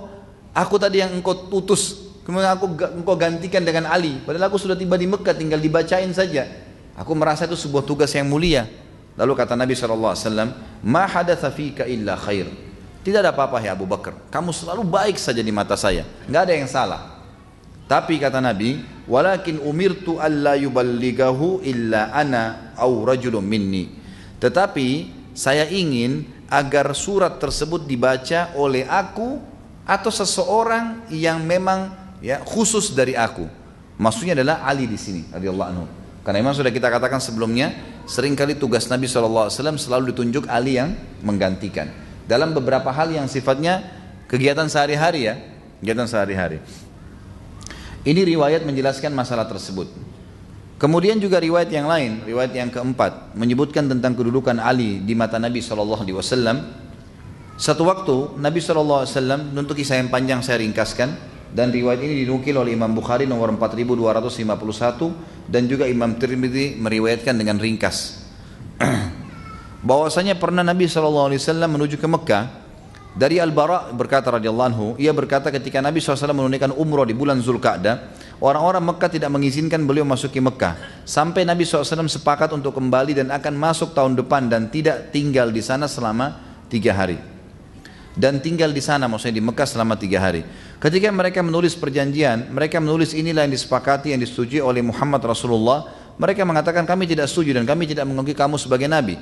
aku tadi yang engkau putus, kemudian engkau gantikan dengan Ali, padahal aku sudah tiba di Mekah, tinggal dibacain saja. Aku merasa itu sebuah tugas yang mulia. Lalu kata Nabi SAW, ma hadatha fika illa khair. Tidak ada apa-apa ya Abu Bakar, kamu selalu baik saja di mata saya, nggak ada yang salah. Tapi kata Nabi, walakin umirtu alla yuballighahu illa ana au rajulun minni. Tetapi saya ingin agar surat tersebut dibaca oleh aku atau seseorang yang memang ya khusus dari aku. Maksudnya adalah Ali di sini radhiyallahu anhu. Karena memang sudah kita katakan sebelumnya, seringkali tugas Nabi SAW selalu ditunjuk Ali yang menggantikan dalam beberapa hal yang sifatnya kegiatan sehari-hari ya, kegiatan sehari-hari. Ini riwayat menjelaskan masalah tersebut. Kemudian juga riwayat yang lain, riwayat yang keempat, menyebutkan tentang kedudukan Ali di mata Nabi SAW. Satu waktu Nabi SAW, untuk kisah yang panjang saya ringkaskan, dan riwayat ini dinukil oleh Imam Bukhari nomor 4251 dan juga Imam Tirmidzi meriwayatkan dengan ringkas. bahwasanya pernah Nabi SAW menuju ke Mekah. Dari Al-Bara berkata radhiyallahu anhu, ia berkata ketika Nabi SAW menunaikan umrah di bulan Zulqa'dah, orang-orang Mekah tidak mengizinkan beliau masuki Mekah. Sampai Nabi SAW sepakat untuk kembali dan akan masuk tahun depan dan tidak tinggal di sana selama 3 hari. Dan tinggal di sana maksudnya di Mekah selama 3 hari. Ketika mereka menulis perjanjian, mereka menulis inilah yang disepakati, yang disetujui oleh Muhammad Rasulullah. Mereka mengatakan kami tidak setuju dan kami tidak mengakui kamu sebagai Nabi.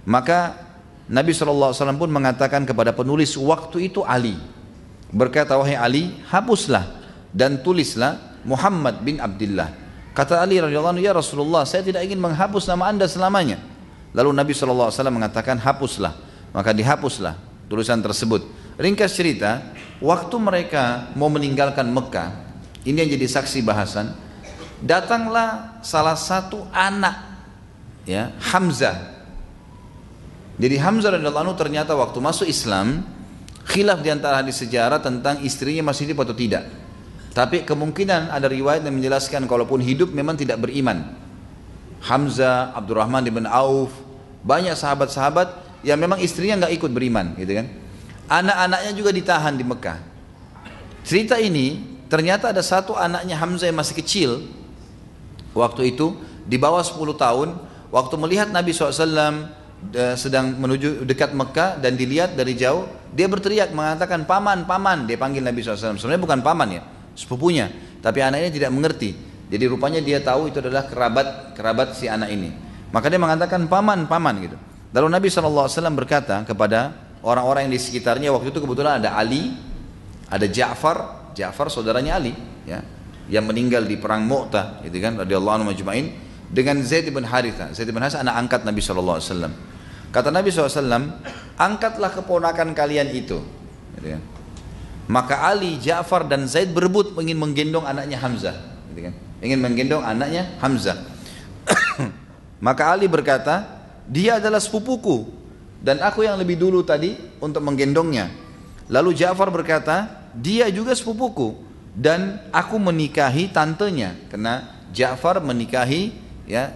Maka Nabi SAW pun mengatakan kepada penulis waktu itu Ali, berkata, wahai Ali, hapuslah dan tulislah Muhammad bin Abdullah. Kata Ali radhiyallahu anhu, ya Rasulullah, saya tidak ingin menghapus nama anda selamanya. Lalu Nabi SAW mengatakan, hapuslah. Maka dihapuslah tulisan tersebut. Ringkas cerita, waktu mereka mau meninggalkan Mekah, ini yang jadi saksi bahasan, datanglah salah satu anak, ya, Hamzah. Jadi Hamzah radhiyallahu anhu ternyata waktu masuk Islam, khilaf di antara hadis sejarah tentang istrinya masih hidup atau tidak. Tapi kemungkinan ada riwayat yang menjelaskan kalaupun hidup memang tidak beriman. Hamzah, Abdurrahman bin Auf, banyak sahabat-sahabat yang memang istrinya nggak ikut beriman, gitu kan. Anak-anaknya juga ditahan di Mekah. Cerita ini ternyata ada satu anaknya Hamzah yang masih kecil waktu itu, di bawah 10 tahun, waktu melihat Nabi SAW sedang menuju dekat Mekah dan dilihat dari jauh, dia berteriak mengatakan paman, paman. Dia panggil Nabi SAW. Sebenarnya bukan paman ya, sepupunya. Tapi anak ini tidak mengerti. Jadi rupanya dia tahu itu adalah kerabat si anak ini. Maka dia mengatakan paman, paman gitu. Lalu Nabi SAW berkata kepada orang-orang yang di sekitarnya, waktu itu kebetulan ada Ali, ada Ja'far saudaranya Ali, ya, yang meninggal di perang Mu'tah, gitu kan, radhiyallahu anhu majma'in. Dengan Zaid bin Haritha. Zaid bin Haritha anak angkat Nabi SAW. Kata Nabi SAW, angkatlah keponakan kalian itu. Maka Ali, Ja'far dan Zaid berebut ingin menggendong anaknya Hamzah. Ingin menggendong anaknya Hamzah. Maka Ali berkata, dia adalah sepupuku dan aku yang lebih dulu tadi untuk menggendongnya. Lalu Ja'far berkata, dia juga sepupuku dan aku menikahi tantenya. Karena Ja'far menikahi, ya,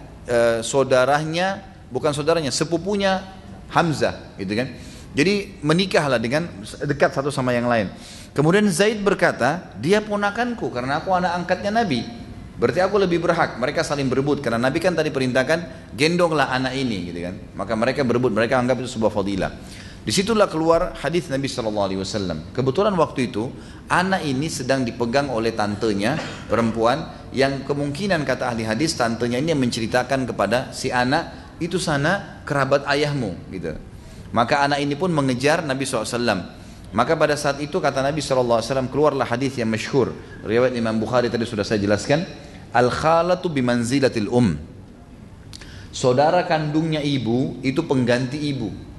saudaranya, bukan saudaranya, sepupunya Hamzah, gitu kan. Jadi menikahlah dengan dekat satu sama yang lain. Kemudian Zaid berkata, dia ponakanku karena aku anak angkatnya Nabi. Berarti aku lebih berhak. Mereka saling berebut karena Nabi kan tadi perintahkan gendonglah anak ini, gitu kan. Maka mereka berebut, mereka anggap itu sebuah fadilah. Disitulah keluar hadis Nabi SAW. Kebetulan waktu itu anak ini sedang dipegang oleh tantenya perempuan, yang kemungkinan kata ahli hadis tantenya ini yang menceritakan kepada si anak, itu sana kerabat ayahmu, gitu. Maka anak ini pun mengejar Nabi SAW. Maka pada saat itu kata Nabi SAW, keluarlah hadis yang masyhur, riwayat Imam Bukhari tadi sudah saya jelaskan, al-khalatu bimanzilatil saudara kandungnya ibu itu pengganti ibu.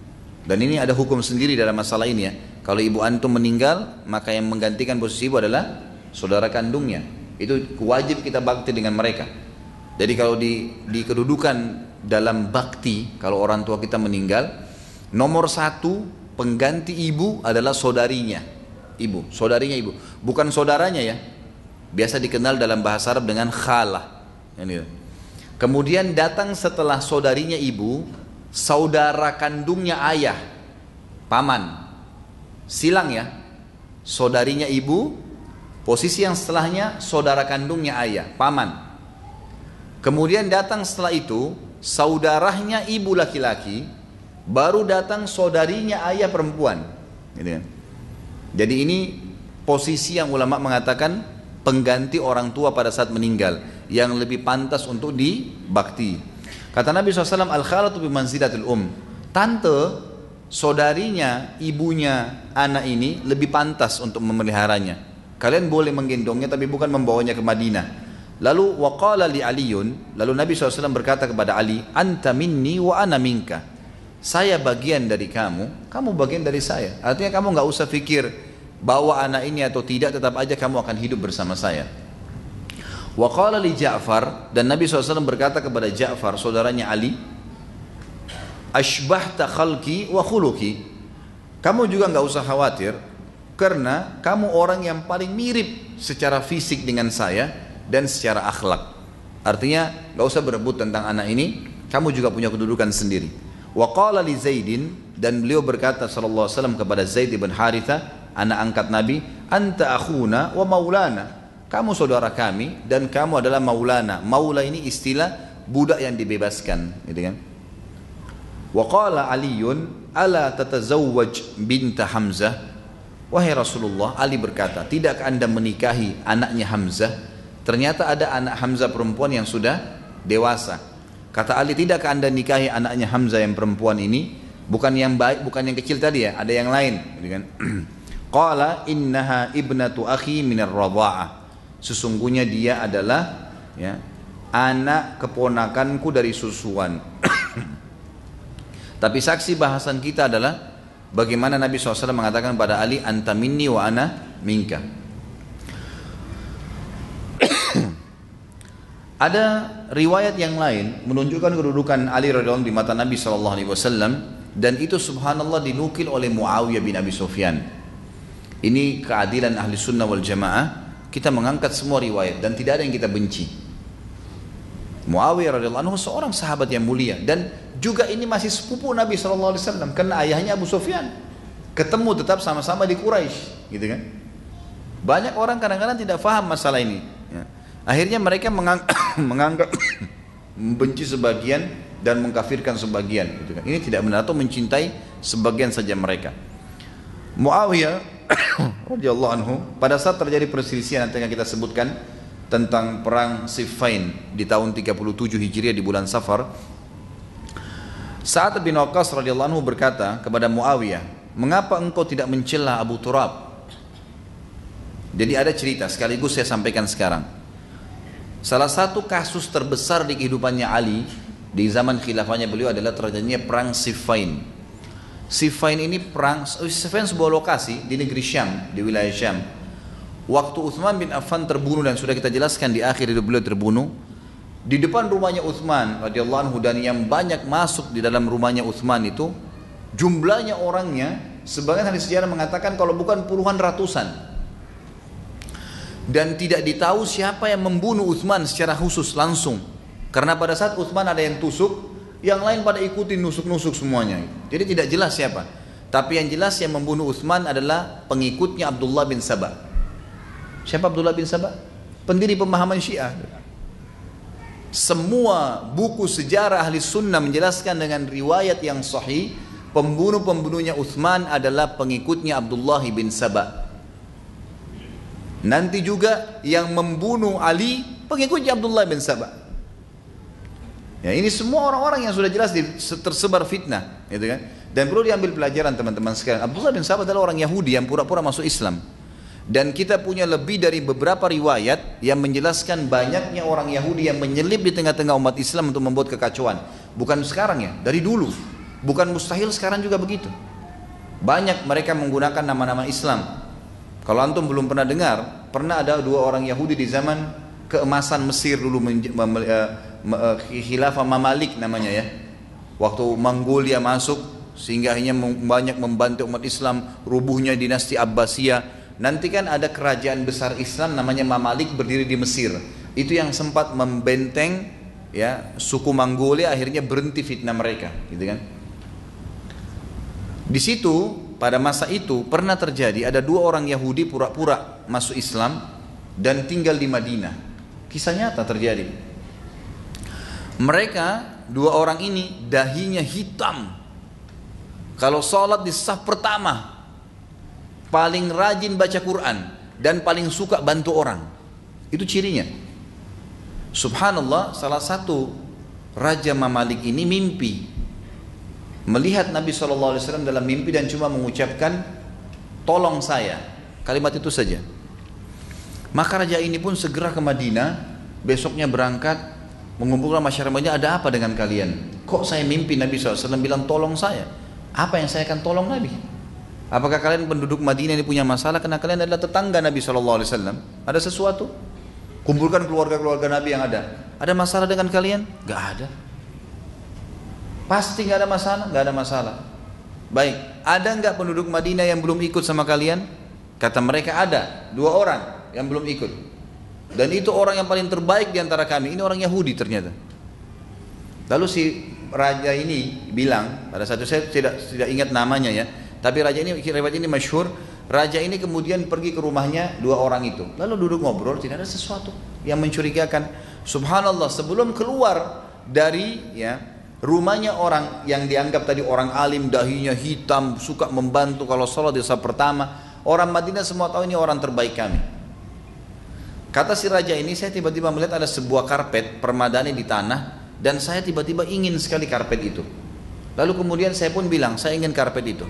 Dan ini ada hukum sendiri dalam masalah ini ya. Kalau ibu antum meninggal, maka yang menggantikan posisi ibu adalah saudara kandungnya. Itu wajib kita bakti dengan mereka. Jadi kalau di kedudukan dalam bakti, kalau orang tua kita meninggal, nomor 1 pengganti ibu adalah saudarinya. Ibu, saudarinya ibu, bukan saudaranya ya. Biasa dikenal dalam bahasa Arab dengan khalah. Kemudian datang setelah saudarinya ibu, saudara kandungnya ayah, paman, silang ya, saudarinya ibu, posisi yang setelahnya saudara kandungnya ayah, paman. Kemudian datang setelah itu saudaranya ibu laki-laki, baru datang saudarinya ayah perempuan. Jadi ini posisi yang ulama mengatakan pengganti orang tua pada saat meninggal, yang lebih pantas untuk dibakti. Kata Nabi SAW, al-khalatu bimanzilatil tante, saudarinya, ibunya anak ini lebih pantas untuk memeliharanya. Kalian boleh menggendongnya tapi bukan membawanya ke Madinah. Lalu waqala li Aliyun, lalu Nabi SAW berkata kepada Ali, anta minni wa ana minka. Saya bagian dari kamu, kamu bagian dari saya. Artinya kamu nggak usah pikir bawa anak ini atau tidak, tetap aja kamu akan hidup bersama saya. Wa qala li Ja'far, dan Nabi SAW berkata kepada Ja'far saudaranya Ali, ashbahta khalqi wa khuluqi, kamu juga nggak usah khawatir karena kamu orang yang paling mirip secara fisik dengan saya dan secara akhlak. Artinya nggak usah berebut tentang anak ini, kamu juga punya kedudukan sendiri. Wa qala li Zaidin, dan beliau berkata sallallahu alaihi wasallam kepada Zaid bin Haritha, anak angkat Nabi, anta akhuna wa maulana, kamu saudara kami dan kamu adalah maulana. Maula ini istilah budak yang dibebaskan, gitu kan. Wa qala Aliun ala tatazawwaj binta Hamzah, wahai Rasulullah, Ali berkata, tidakkah anda menikahi anaknya Hamzah? Ternyata ada anak Hamzah perempuan yang sudah dewasa. Kata Ali, tidakkah anda nikahi anaknya Hamzah yang perempuan ini? Bukan yang baik, bukan yang kecil tadi ya, ada yang lain, gitu kan. Qala innaha ibnatu akhi minar radha'ah, sesungguhnya dia adalah ya, anak keponakanku dari susuan. Tapi saksi bahasan kita adalah bagaimana Nabi SAW mengatakan pada Ali, anta minni wa ana minka. Ada riwayat yang lain menunjukkan kedudukan Ali radhiyallahu anhu di mata Nabi SAW, dan itu subhanallah dinukil oleh Muawiyah bin Abi Sufyan. Ini keadilan ahli sunnah wal jamaah, kita mengangkat semua riwayat dan tidak ada yang kita benci. Muawiyah radhiyallahu anhu seorang sahabat yang mulia, dan juga ini masih sepupu Nabi SAW karena ayahnya Abu Sufyan. Ketemu tetap sama-sama di Quraisy, gitu kan. Banyak orang kadang-kadang tidak faham masalah ini ya. Akhirnya mereka menganggap membenci sebagian dan mengkafirkan sebagian, gitu kan. Ini tidak benar, atau mencintai sebagian saja mereka. Muawiyah radhiyallahu anhu, pada saat terjadi perselisihan nanti yang kita sebutkan tentang perang Siffin di tahun 37 Hijriah di bulan Safar, Sa'ad bin Waqqas radhiyallahu anhu berkata kepada Muawiyah, mengapa engkau tidak mencela Abu Turab? Jadi ada cerita, sekaligus saya sampaikan sekarang. Salah satu kasus terbesar di kehidupannya Ali di zaman khilafahnya beliau adalah terjadinya perang Siffin. Siffin ini perang, Siffin sebuah lokasi di negeri Syam, di wilayah Syam. Waktu Uthman bin Affan terbunuh, dan sudah kita jelaskan di akhir hidup beliau terbunuh, di depan rumahnya Uthman radhiyallahu anhu, dan yang banyak masuk di dalam rumahnya Uthman itu jumlahnya orangnya, sebagian ahli sejarah mengatakan kalau bukan puluhan ratusan. Dan tidak ditahu siapa yang membunuh Uthman secara khusus langsung, karena pada saat Uthman ada yang tusuk, yang lain pada ikutin nusuk-nusuk semuanya. Jadi tidak jelas siapa. Tapi yang jelas yang membunuh Uthman adalah pengikutnya Abdullah bin Sabah. Siapa Abdullah bin Sabah? Pendiri pemahaman Syiah. Semua buku sejarah ahli sunnah menjelaskan dengan riwayat yang sahih, pembunuh-pembunuhnya Uthman adalah pengikutnya Abdullah bin Sabah. Nanti juga yang membunuh Ali pengikutnya Abdullah bin Sabah. Ya, ini semua orang-orang yang sudah jelas tersebar fitnah, gitu kan? Dan perlu diambil pelajaran teman-teman sekalian. Abdullah bin Sabah adalah orang Yahudi yang pura-pura masuk Islam. Dan kita punya lebih dari beberapa riwayat yang menjelaskan banyaknya orang Yahudi yang menyelip di tengah-tengah umat Islam untuk membuat kekacauan. Bukan sekarang ya, dari dulu. Bukan mustahil sekarang juga begitu. Banyak mereka menggunakan nama-nama Islam. Kalau antum belum pernah dengar, pernah ada dua orang Yahudi di zaman keemasan Mesir dulu, khilafah Mamalik namanya ya. Waktu Mongolia masuk, sehingga akhirnya banyak membantu umat Islam, rubuhnya dinasti Abbasiyah. Nanti kan ada kerajaan besar Islam namanya Mamalik berdiri di Mesir. Itu yang sempat membenteng ya suku Mongolia, akhirnya berhenti fitnah mereka, gitu kan. Di situ pada masa itu pernah terjadi ada dua orang Yahudi pura-pura masuk Islam dan tinggal di Madinah. Kisah nyata terjadi. Mereka dua orang ini dahinya hitam. Kalau sholat di saf pertama, paling rajin baca Quran dan paling suka bantu orang. Itu cirinya. Subhanallah, salah satu Raja Mamalik ini mimpi melihat Nabi SAW dalam mimpi dan cuma mengucapkan tolong saya, kalimat itu saja. Maka raja ini pun segera ke Madinah, besoknya berangkat mengumpulkan masyarakatnya, ada apa dengan kalian? Kok saya mimpi Nabi SAW bilang tolong saya? Apa yang saya akan tolong Nabi? Apakah kalian penduduk Madinah ini punya masalah karena kalian adalah tetangga Nabi SAW? Ada sesuatu? Kumpulkan keluarga-keluarga Nabi yang ada. Ada masalah dengan kalian? Gak ada. Pasti gak ada masalah? Gak ada masalah. Baik, ada gak penduduk Madinah yang belum ikut sama kalian? Kata mereka ada, 2 orang yang belum ikut. Dan itu orang yang paling terbaik di antara kami. Ini orang Yahudi ternyata. Lalu si raja ini bilang, pada saat itu saya tidak ingat namanya ya, tapi raja ini, riwayat ini masyhur, raja ini kemudian pergi ke rumahnya dua orang itu, lalu duduk ngobrol, tidak ada sesuatu yang mencurigakan. Subhanallah, sebelum keluar dari ya rumahnya orang yang dianggap tadi orang alim, dahinya hitam, suka membantu kalau sholat di saat pertama, orang Madinah semua tahu ini orang terbaik kami. Kata si raja ini, saya tiba-tiba melihat ada sebuah karpet permadani di tanah, dan saya tiba-tiba ingin sekali karpet itu. Lalu kemudian saya pun bilang, saya ingin karpet itu.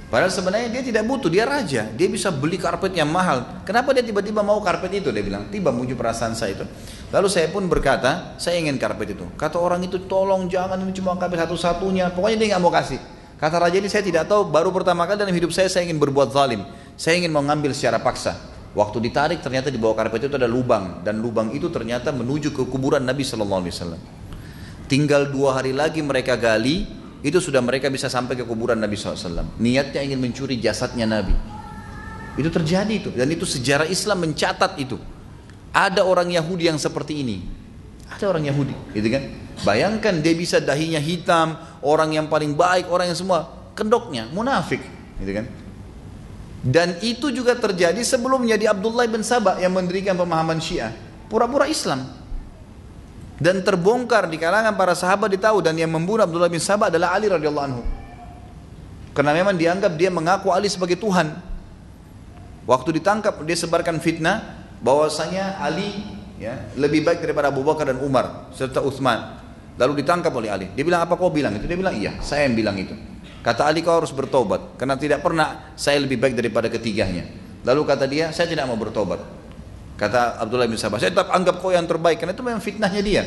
Padahal sebenarnya dia tidak butuh, dia raja, dia bisa beli karpet yang mahal. Kenapa dia tiba-tiba mau karpet itu? Dia bilang, tiba muncul perasaan saya itu. Lalu saya pun berkata, saya ingin karpet itu. Kata orang itu, tolong jangan, ini cuma karpet satu-satunya. Pokoknya dia nggak mau kasih. Kata raja ini, saya tidak tahu, baru pertama kali dalam hidup saya ingin berbuat zalim. Saya ingin mengambil secara paksa. Waktu ditarik ternyata di bawah karpet itu ada lubang, dan lubang itu ternyata menuju ke kuburan Nabi SAW. Tinggal 2 hari lagi mereka gali, itu sudah mereka bisa sampai ke kuburan Nabi SAW. Niatnya ingin mencuri jasadnya Nabi. Itu terjadi itu, dan itu sejarah Islam mencatat itu. Ada orang Yahudi yang seperti ini. Ada orang Yahudi, gitu kan? Bayangkan dia bisa dahinya hitam, orang yang paling baik, orang yang semua kedoknya munafik, gitu kan? Dan itu juga terjadi sebelum menjadi Abdullah bin Sabah yang mendirikan pemahaman Syiah, pura-pura Islam. Dan terbongkar di kalangan para sahabat ditahu, dan yang membunuh Abdullah bin Sabah adalah Ali radhiyallahu anhu. Karena memang dianggap dia mengaku Ali sebagai Tuhan. Waktu ditangkap dia sebarkan fitnah bahwasanya Ali ya lebih baik daripada Abu Bakar dan Umar serta Utsman. Lalu ditangkap oleh Ali. Dia bilang, apa kau bilang itu? Dia bilang, iya, saya yang bilang itu. Kata Ali, kau harus bertobat karena tidak pernah saya lebih baik daripada ketiganya. Lalu kata dia, saya tidak mau bertobat. Kata Abdullah bin Sabah, saya tetap anggap kau yang terbaik, karena itu memang fitnahnya dia.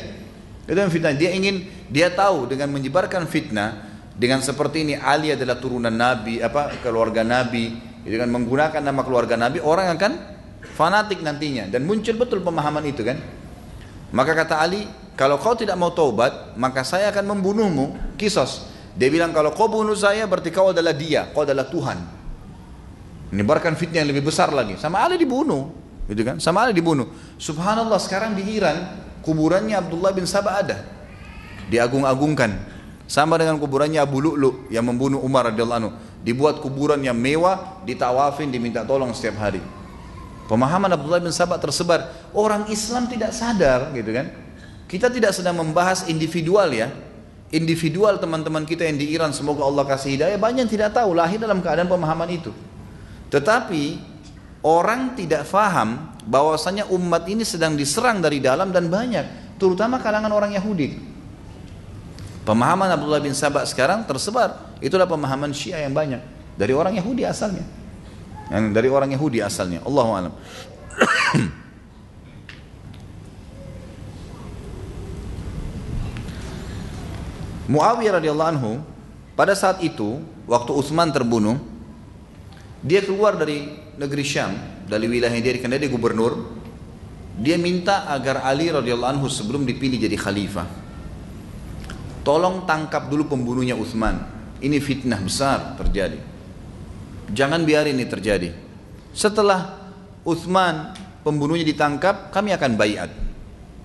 Itu memang fitnah. Dia tahu dengan menyebarkan fitnah dengan seperti ini, Ali adalah turunan Nabi, keluarga Nabi, dengan menggunakan nama keluarga Nabi, orang akan fanatik nantinya, dan muncul betul pemahaman itu kan. Maka kata Ali, kalau kau tidak mau taubat, maka saya akan membunuhmu, kisos. Dia bilang, kalau kau bunuh saya berarti kau adalah dia, kau adalah Tuhan. Menyebarkan fitnah yang lebih besar lagi. Sama Ali dibunuh, gitu kan? Sama Ali dibunuh. Subhanallah, sekarang di Iran kuburannya Abdullah bin Sabah ada, diagung-agungkan. Sama dengan kuburannya Abu Lu'lu yang membunuh Umar radhiyallahu anhu. Dibuat kuburan yang mewah, ditawafin, diminta tolong setiap hari. Pemahaman Abdullah bin Sabah tersebar. Orang Islam tidak sadar, gitu kan? Kita tidak sedang membahas individual ya. Individual teman-teman kita yang di Iran, semoga Allah kasih hidayah, banyak yang tidak tahu, lahir dalam keadaan pemahaman itu. Tetapi orang tidak faham bahwasanya umat ini sedang diserang dari dalam dan banyak, terutama kalangan orang Yahudi. Pemahaman Abdullah bin Sabah sekarang tersebar, itulah pemahaman Syiah yang banyak dari orang Yahudi asalnya. Dari orang Yahudi asalnya, Allahu a'lam. Muawiyah radhiyallahu anhu pada saat itu waktu Utsman terbunuh, dia keluar dari negeri Syam, dari wilayah dia, karena dia gubernur. Dia minta agar Ali radhiyallahu anhu sebelum dipilih jadi khalifah, tolong tangkap dulu pembunuhnya Utsman. Ini fitnah besar terjadi, jangan biarin ini terjadi. Setelah Utsman pembunuhnya ditangkap, kami akan baiat.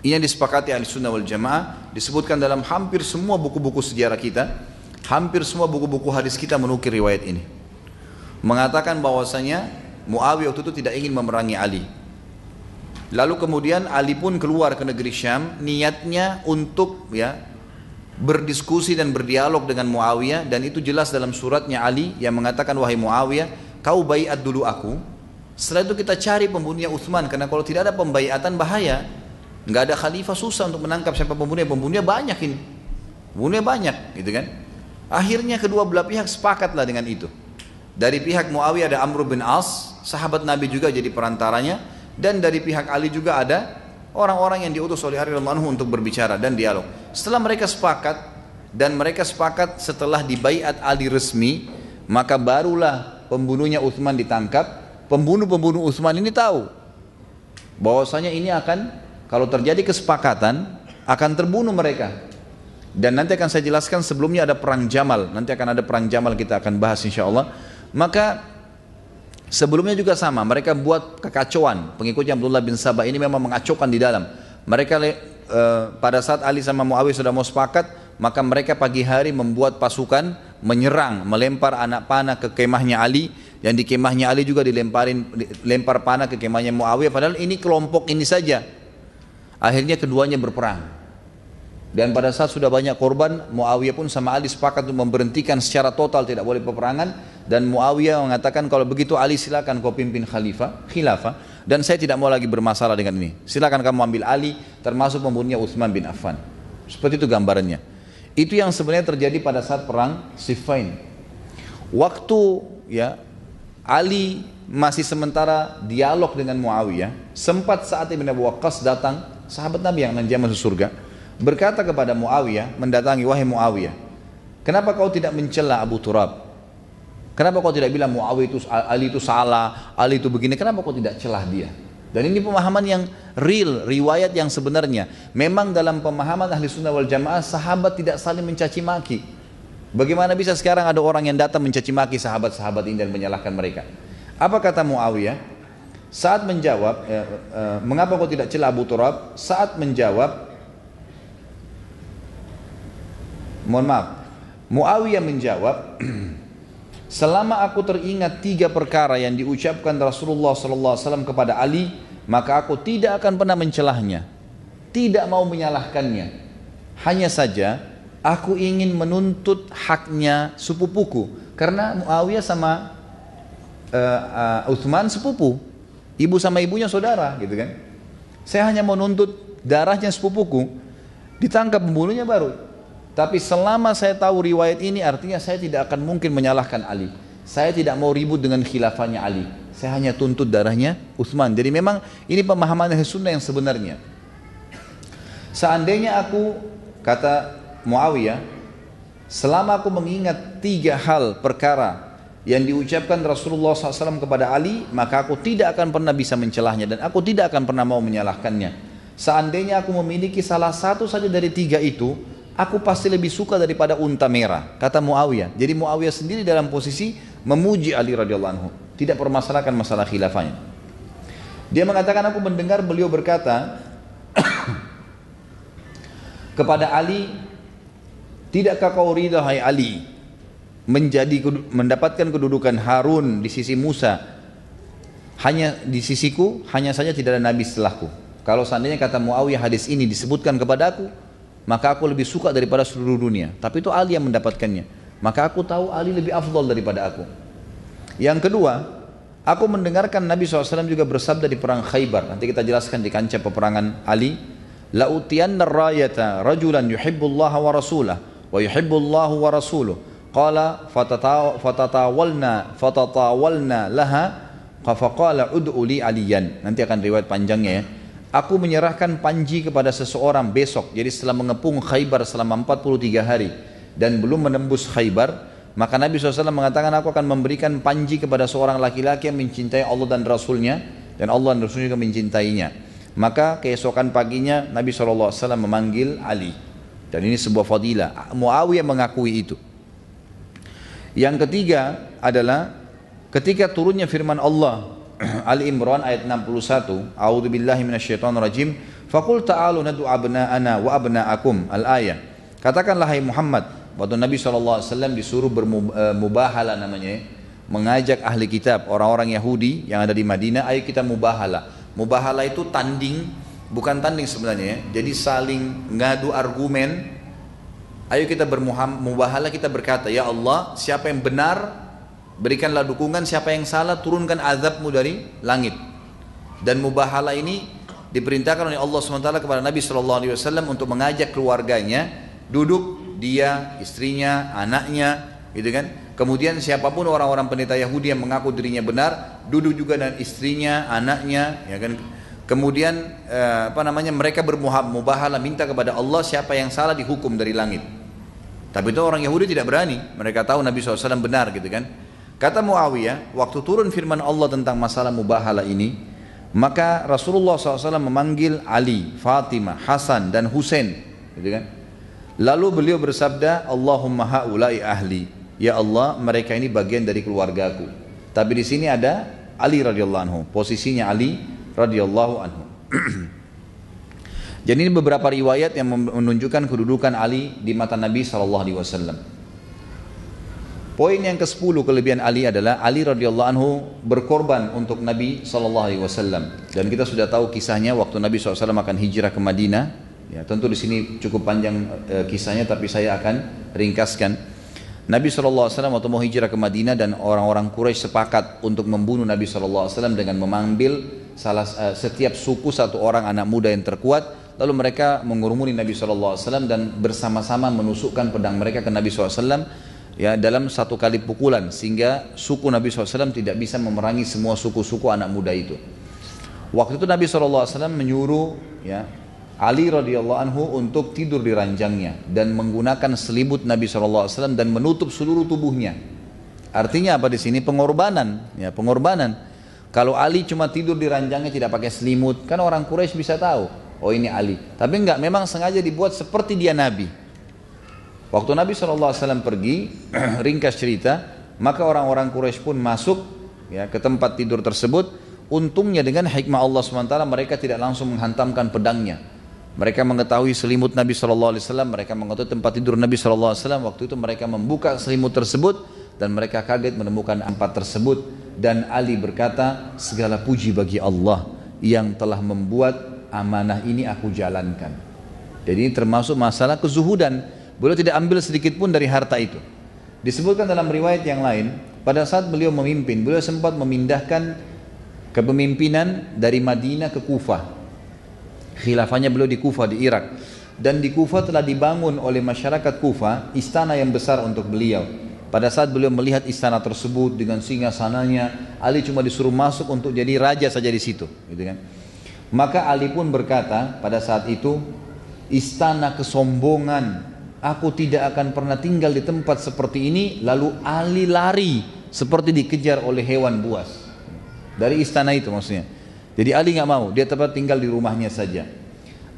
Ini yang disepakati Ahli Sunnah wal Jamaah, disebutkan dalam hampir semua buku-buku sejarah kita, hampir semua buku-buku hadis kita menukil riwayat ini. Mengatakan bahwasanya Muawiyah waktu itu tidak ingin memerangi Ali. Lalu kemudian Ali pun keluar ke negeri Syam, niatnya untuk ya berdiskusi dan berdialog dengan Muawiyah, dan itu jelas dalam suratnya Ali yang mengatakan, wahai Muawiyah, kau baiat dulu aku, setelah itu kita cari pembunuhnya Utsman, karena kalau tidak ada pembaiatan bahaya. Nggak ada khalifah, susah untuk menangkap siapa pembunuhnya. Pembunuhnya banyak ini, pembunuhnya banyak, gitu kan. Akhirnya kedua belah pihak sepakatlah dengan itu. Dari pihak Muawiyah ada Amr bin As, sahabat Nabi juga jadi perantaranya, dan dari pihak Ali juga ada orang-orang yang diutus oleh Ali radhiyallahu anhu untuk berbicara dan dialog. Setelah mereka sepakat, dan mereka sepakat setelah dibaiat Ali resmi, maka barulah pembunuhnya Utsman ditangkap. Pembunuh-pembunuh Utsman ini tahu bahwasanya ini akan, kalau terjadi kesepakatan, akan terbunuh mereka. Dan nanti akan saya jelaskan, sebelumnya ada perang Jamal. Nanti akan ada perang Jamal, kita akan bahas insya Allah. Maka sebelumnya juga sama, mereka buat kekacauan. Pengikutnya Abdullah bin Sabah ini memang mengacaukan di dalam. Mereka pada saat Ali sama Muawiyah sudah mau sepakat, maka mereka pagi hari membuat pasukan menyerang, melempar anak panah ke kemahnya Ali, yang di kemahnya Ali juga dilempar panah ke kemahnya Muawiyah, padahal ini kelompok ini saja. Akhirnya keduanya berperang. Dan pada saat sudah banyak korban, Muawiyah pun sama Ali sepakat untuk memberhentikan secara total, tidak boleh peperangan. Dan Muawiyah mengatakan, kalau begitu Ali silakan kau pimpin khilafah, dan saya tidak mau lagi bermasalah dengan ini. Silakan kamu ambil Ali, termasuk membunuhnya Utsman bin Affan. Seperti itu gambarannya. Itu yang sebenarnya terjadi pada saat perang Siffin. Waktu ya Ali masih sementara dialog dengan Muawiyah, sempat saat Ibn Abu Waqqas datang, sahabat Nabi yang nanti masuk surga, berkata kepada Muawiyah, mendatangi, wahai Muawiyah, kenapa kau tidak mencela Abu Turab? Kenapa kau tidak bilang Muawiyah itu, Ali itu salah, Ali itu begini, kenapa kau tidak celah dia? Dan ini pemahaman yang real, riwayat yang sebenarnya. Memang dalam pemahaman ahli sunnah wal jamaah, sahabat tidak saling mencaci maki. Bagaimana bisa sekarang ada orang yang datang mencaci maki sahabat-sahabat ini dan menyalahkan mereka? Apa kata Muawiyah? Saat menjawab, mengapa kau tidak celah Abu Turab? Saat menjawab, mohon maaf, Muawiyah menjawab, selama aku teringat 3 perkara yang diucapkan Rasulullah SAW kepada Ali, maka aku tidak akan pernah mencelahnya, tidak mau menyalahkannya. Hanya saja aku ingin menuntut haknya sepupuku, karena Muawiyah sama Utsman sepupu, ibu sama ibunya saudara, gitu kan. Saya hanya mau nuntut darahnya sepupuku, ditangkap pembunuhnya baru. Tapi selama saya tahu riwayat ini, artinya saya tidak akan mungkin menyalahkan Ali. Saya tidak mau ribut dengan khilafahnya Ali. Saya hanya tuntut darahnya Utsman. Jadi memang ini pemahaman Ahli Sunnah yang sebenarnya. Seandainya aku, kata Muawiyah, selama aku mengingat 3 hal perkara yang diucapkan Rasulullah SAW kepada Ali, maka aku tidak akan pernah bisa mencelahnya dan aku tidak akan pernah mau menyalahkannya. Seandainya aku memiliki salah satu saja dari 3 itu, aku pasti lebih suka daripada unta merah, kata Muawiyah. Jadi Muawiyah sendiri dalam posisi memuji Ali radhiyallahu anhu, tidak permasalahkan masalah khilafahnya. Dia mengatakan, aku mendengar beliau berkata kepada Ali, tidakkah kau ridha hai Ali mendapatkan kedudukan Harun di sisi Musa, hanya di sisiku, hanya saja tidak ada nabi setelahku. Kalau seandainya, kata Muawiyah, hadis ini disebutkan kepadaku, maka aku lebih suka daripada seluruh dunia. Tapi itu Ali yang mendapatkannya, maka aku tahu Ali lebih afdal daripada aku. Yang kedua, aku mendengarkan Nabi SAW juga bersabda di perang Khaybar. Nanti kita jelaskan di kancah peperangan Ali, la utiyanna rayata rajulan yuhibbullaha wa rasulah wa yuhibbullahu wa rasuluh, qala fatatawalna laha faqala ud'u li aliyan. Nanti akan riwayat panjangnya ya. Aku menyerahkan panji kepada seseorang besok. Jadi setelah mengepung Khaybar selama 43 hari dan belum menembus Khaybar, maka Nabi SAW mengatakan, aku akan memberikan panji kepada seorang laki-laki yang mencintai Allah dan Rasulnya, dan Allah dan Rasulnya juga mencintainya. Maka keesokan paginya Nabi SAW memanggil Ali, dan ini sebuah fadilah. Muawiyah mengakui itu. Yang ketiga adalah ketika turunnya firman Allah, Ali Imran ayat 61, A'udzu billahi minasyaitonir rajim, faqul ta'alu nad'u abna'ana wa abna'akum, al-ayah. Katakanlah hai Muhammad, waktu Nabi SAW disuruh bermubahala namanya, mengajak ahli kitab, orang-orang Yahudi yang ada di Madinah, ayo kita mubahala. Mubahala itu tanding, bukan tanding sebenarnya ya. Jadi saling ngadu argumen. Ayo kita bermubahala, kita berkata, ya Allah, siapa yang benar berikanlah dukungan, siapa yang salah turunkan azabmu dari langit. Dan mubahala ini diperintahkan oleh Allah SWT kepada Nabi SAW untuk mengajak keluarganya duduk, dia, istrinya, anaknya, gitu kan. Kemudian siapapun orang-orang pendeta Yahudi yang mengaku dirinya benar, duduk juga dengan istrinya, anaknya, ya kan. Kemudian mereka bermubahala, minta kepada Allah siapa yang salah dihukum dari langit. Tapi itu orang Yahudi tidak berani, mereka tahu Nabi SAW benar, gitu kan. Kata Muawiyah, waktu turun firman Allah tentang masalah mubahala ini, maka Rasulullah SAW memanggil Ali, Fatimah, Hasan dan Husain, gitu kan. Lalu beliau bersabda, Allahumma haulai ahli, ya Allah, mereka ini bagian dari keluargaku. Tapi di sini ada Ali radhiyallahu anhu, posisinya Ali radhiyallahu anhu. Jadi ini beberapa riwayat yang menunjukkan kedudukan Ali di mata Nabi SAW. Poin yang ke-10 kelebihan Ali adalah Ali radhiyallahu anhu berkorban untuk Nabi SAW. Dan kita sudah tahu kisahnya waktu Nabi SAW akan hijrah ke Madinah. Ya, tentu di sini cukup panjang kisahnya, tapi saya akan ringkaskan. Nabi SAW waktu mau hijrah ke Madinah dan orang-orang Quraisy sepakat untuk membunuh Nabi SAW dengan mengambil setiap suku satu orang anak muda yang terkuat. Lalu mereka mengurumuni Nabi SAW dan bersama-sama menusukkan pedang mereka ke Nabi SAW ya, dalam satu kali pukulan, sehingga suku Nabi SAW tidak bisa memerangi semua suku-suku anak muda itu. Waktu itu Nabi SAW menyuruh ya, Ali radhiyallahu anhu untuk tidur di ranjangnya dan menggunakan selimut Nabi SAW dan menutup seluruh tubuhnya. Artinya apa di sini? Pengorbanan, ya, pengorbanan. Kalau Ali cuma tidur di ranjangnya tidak pakai selimut, kan orang Quraisy bisa tahu, oh ini Ali. Tapi enggak, memang sengaja dibuat seperti dia Nabi. Waktu Nabi SAW pergi, ringkas cerita, maka orang-orang Quraisy pun masuk ya, ke tempat tidur tersebut. Untungnya dengan hikmah Allah SWT mereka tidak langsung menghantamkan pedangnya. Mereka mengetahui selimut Nabi SAW, mereka mengetahui tempat tidur Nabi SAW. Waktu itu mereka membuka selimut tersebut dan mereka kaget menemukan empat tersebut. Dan Ali berkata, segala puji bagi Allah yang telah membuat amanah ini aku jalankan. Jadi ini termasuk masalah kezuhudan. Beliau tidak ambil sedikit pun dari harta itu. Disebutkan dalam riwayat yang lain, pada saat beliau memimpin, beliau sempat memindahkan kepemimpinan dari Madinah ke Kufah. Khilafahnya beliau di Kufah di Irak. Dan di Kufah telah dibangun oleh masyarakat Kufah istana yang besar untuk beliau. Pada saat beliau melihat istana tersebut dengan singgasananya, Ali cuma disuruh masuk untuk jadi raja saja di situ, gitu kan? Maka Ali pun berkata pada saat itu, istana kesombongan, aku tidak akan pernah tinggal di tempat seperti ini. Lalu Ali lari seperti dikejar oleh hewan buas dari istana itu maksudnya. Jadi Ali nggak mau, dia tetap tinggal di rumahnya saja.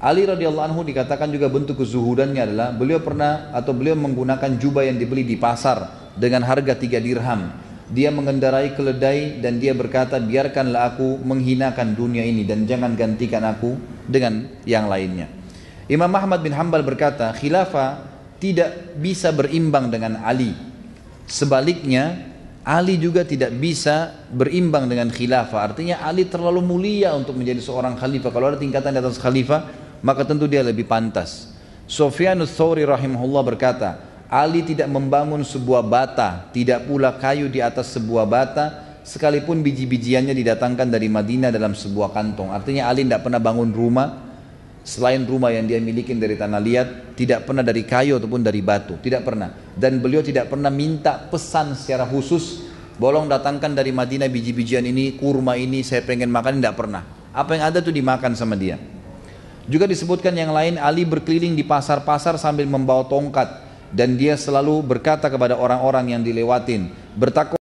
Ali radhiyallahu anhu dikatakan juga bentuk kezuhudannya adalah beliau menggunakan jubah yang dibeli di pasar dengan harga 3 dirham. Dia mengendarai keledai dan dia berkata, biarkanlah aku menghinakan dunia ini dan jangan gantikan aku dengan yang lainnya. Imam Ahmad bin Hanbal berkata, khilafah tidak bisa berimbang dengan Ali. Sebaliknya, Ali juga tidak bisa berimbang dengan khilafah. Artinya Ali terlalu mulia untuk menjadi seorang khalifah. Kalau ada tingkatan di atas khalifah, maka tentu dia lebih pantas. Sufyanus Tsauri rahimahullah berkata, Ali tidak membangun sebuah bata, tidak pula kayu di atas sebuah bata, sekalipun biji-bijiannya didatangkan dari Madinah dalam sebuah kantong. Artinya Ali tidak pernah bangun rumah selain rumah yang dia miliki dari tanah liat, tidak pernah dari kayu ataupun dari batu, tidak pernah. Dan beliau tidak pernah minta pesan secara khusus, bolong datangkan dari Madinah biji-bijian ini, kurma ini, saya pengen makan, tidak pernah. Apa yang ada itu dimakan sama dia. Juga disebutkan yang lain, Ali berkeliling di pasar-pasar sambil membawa tongkat. Dan dia selalu berkata kepada orang-orang yang dilewatin, bertakwa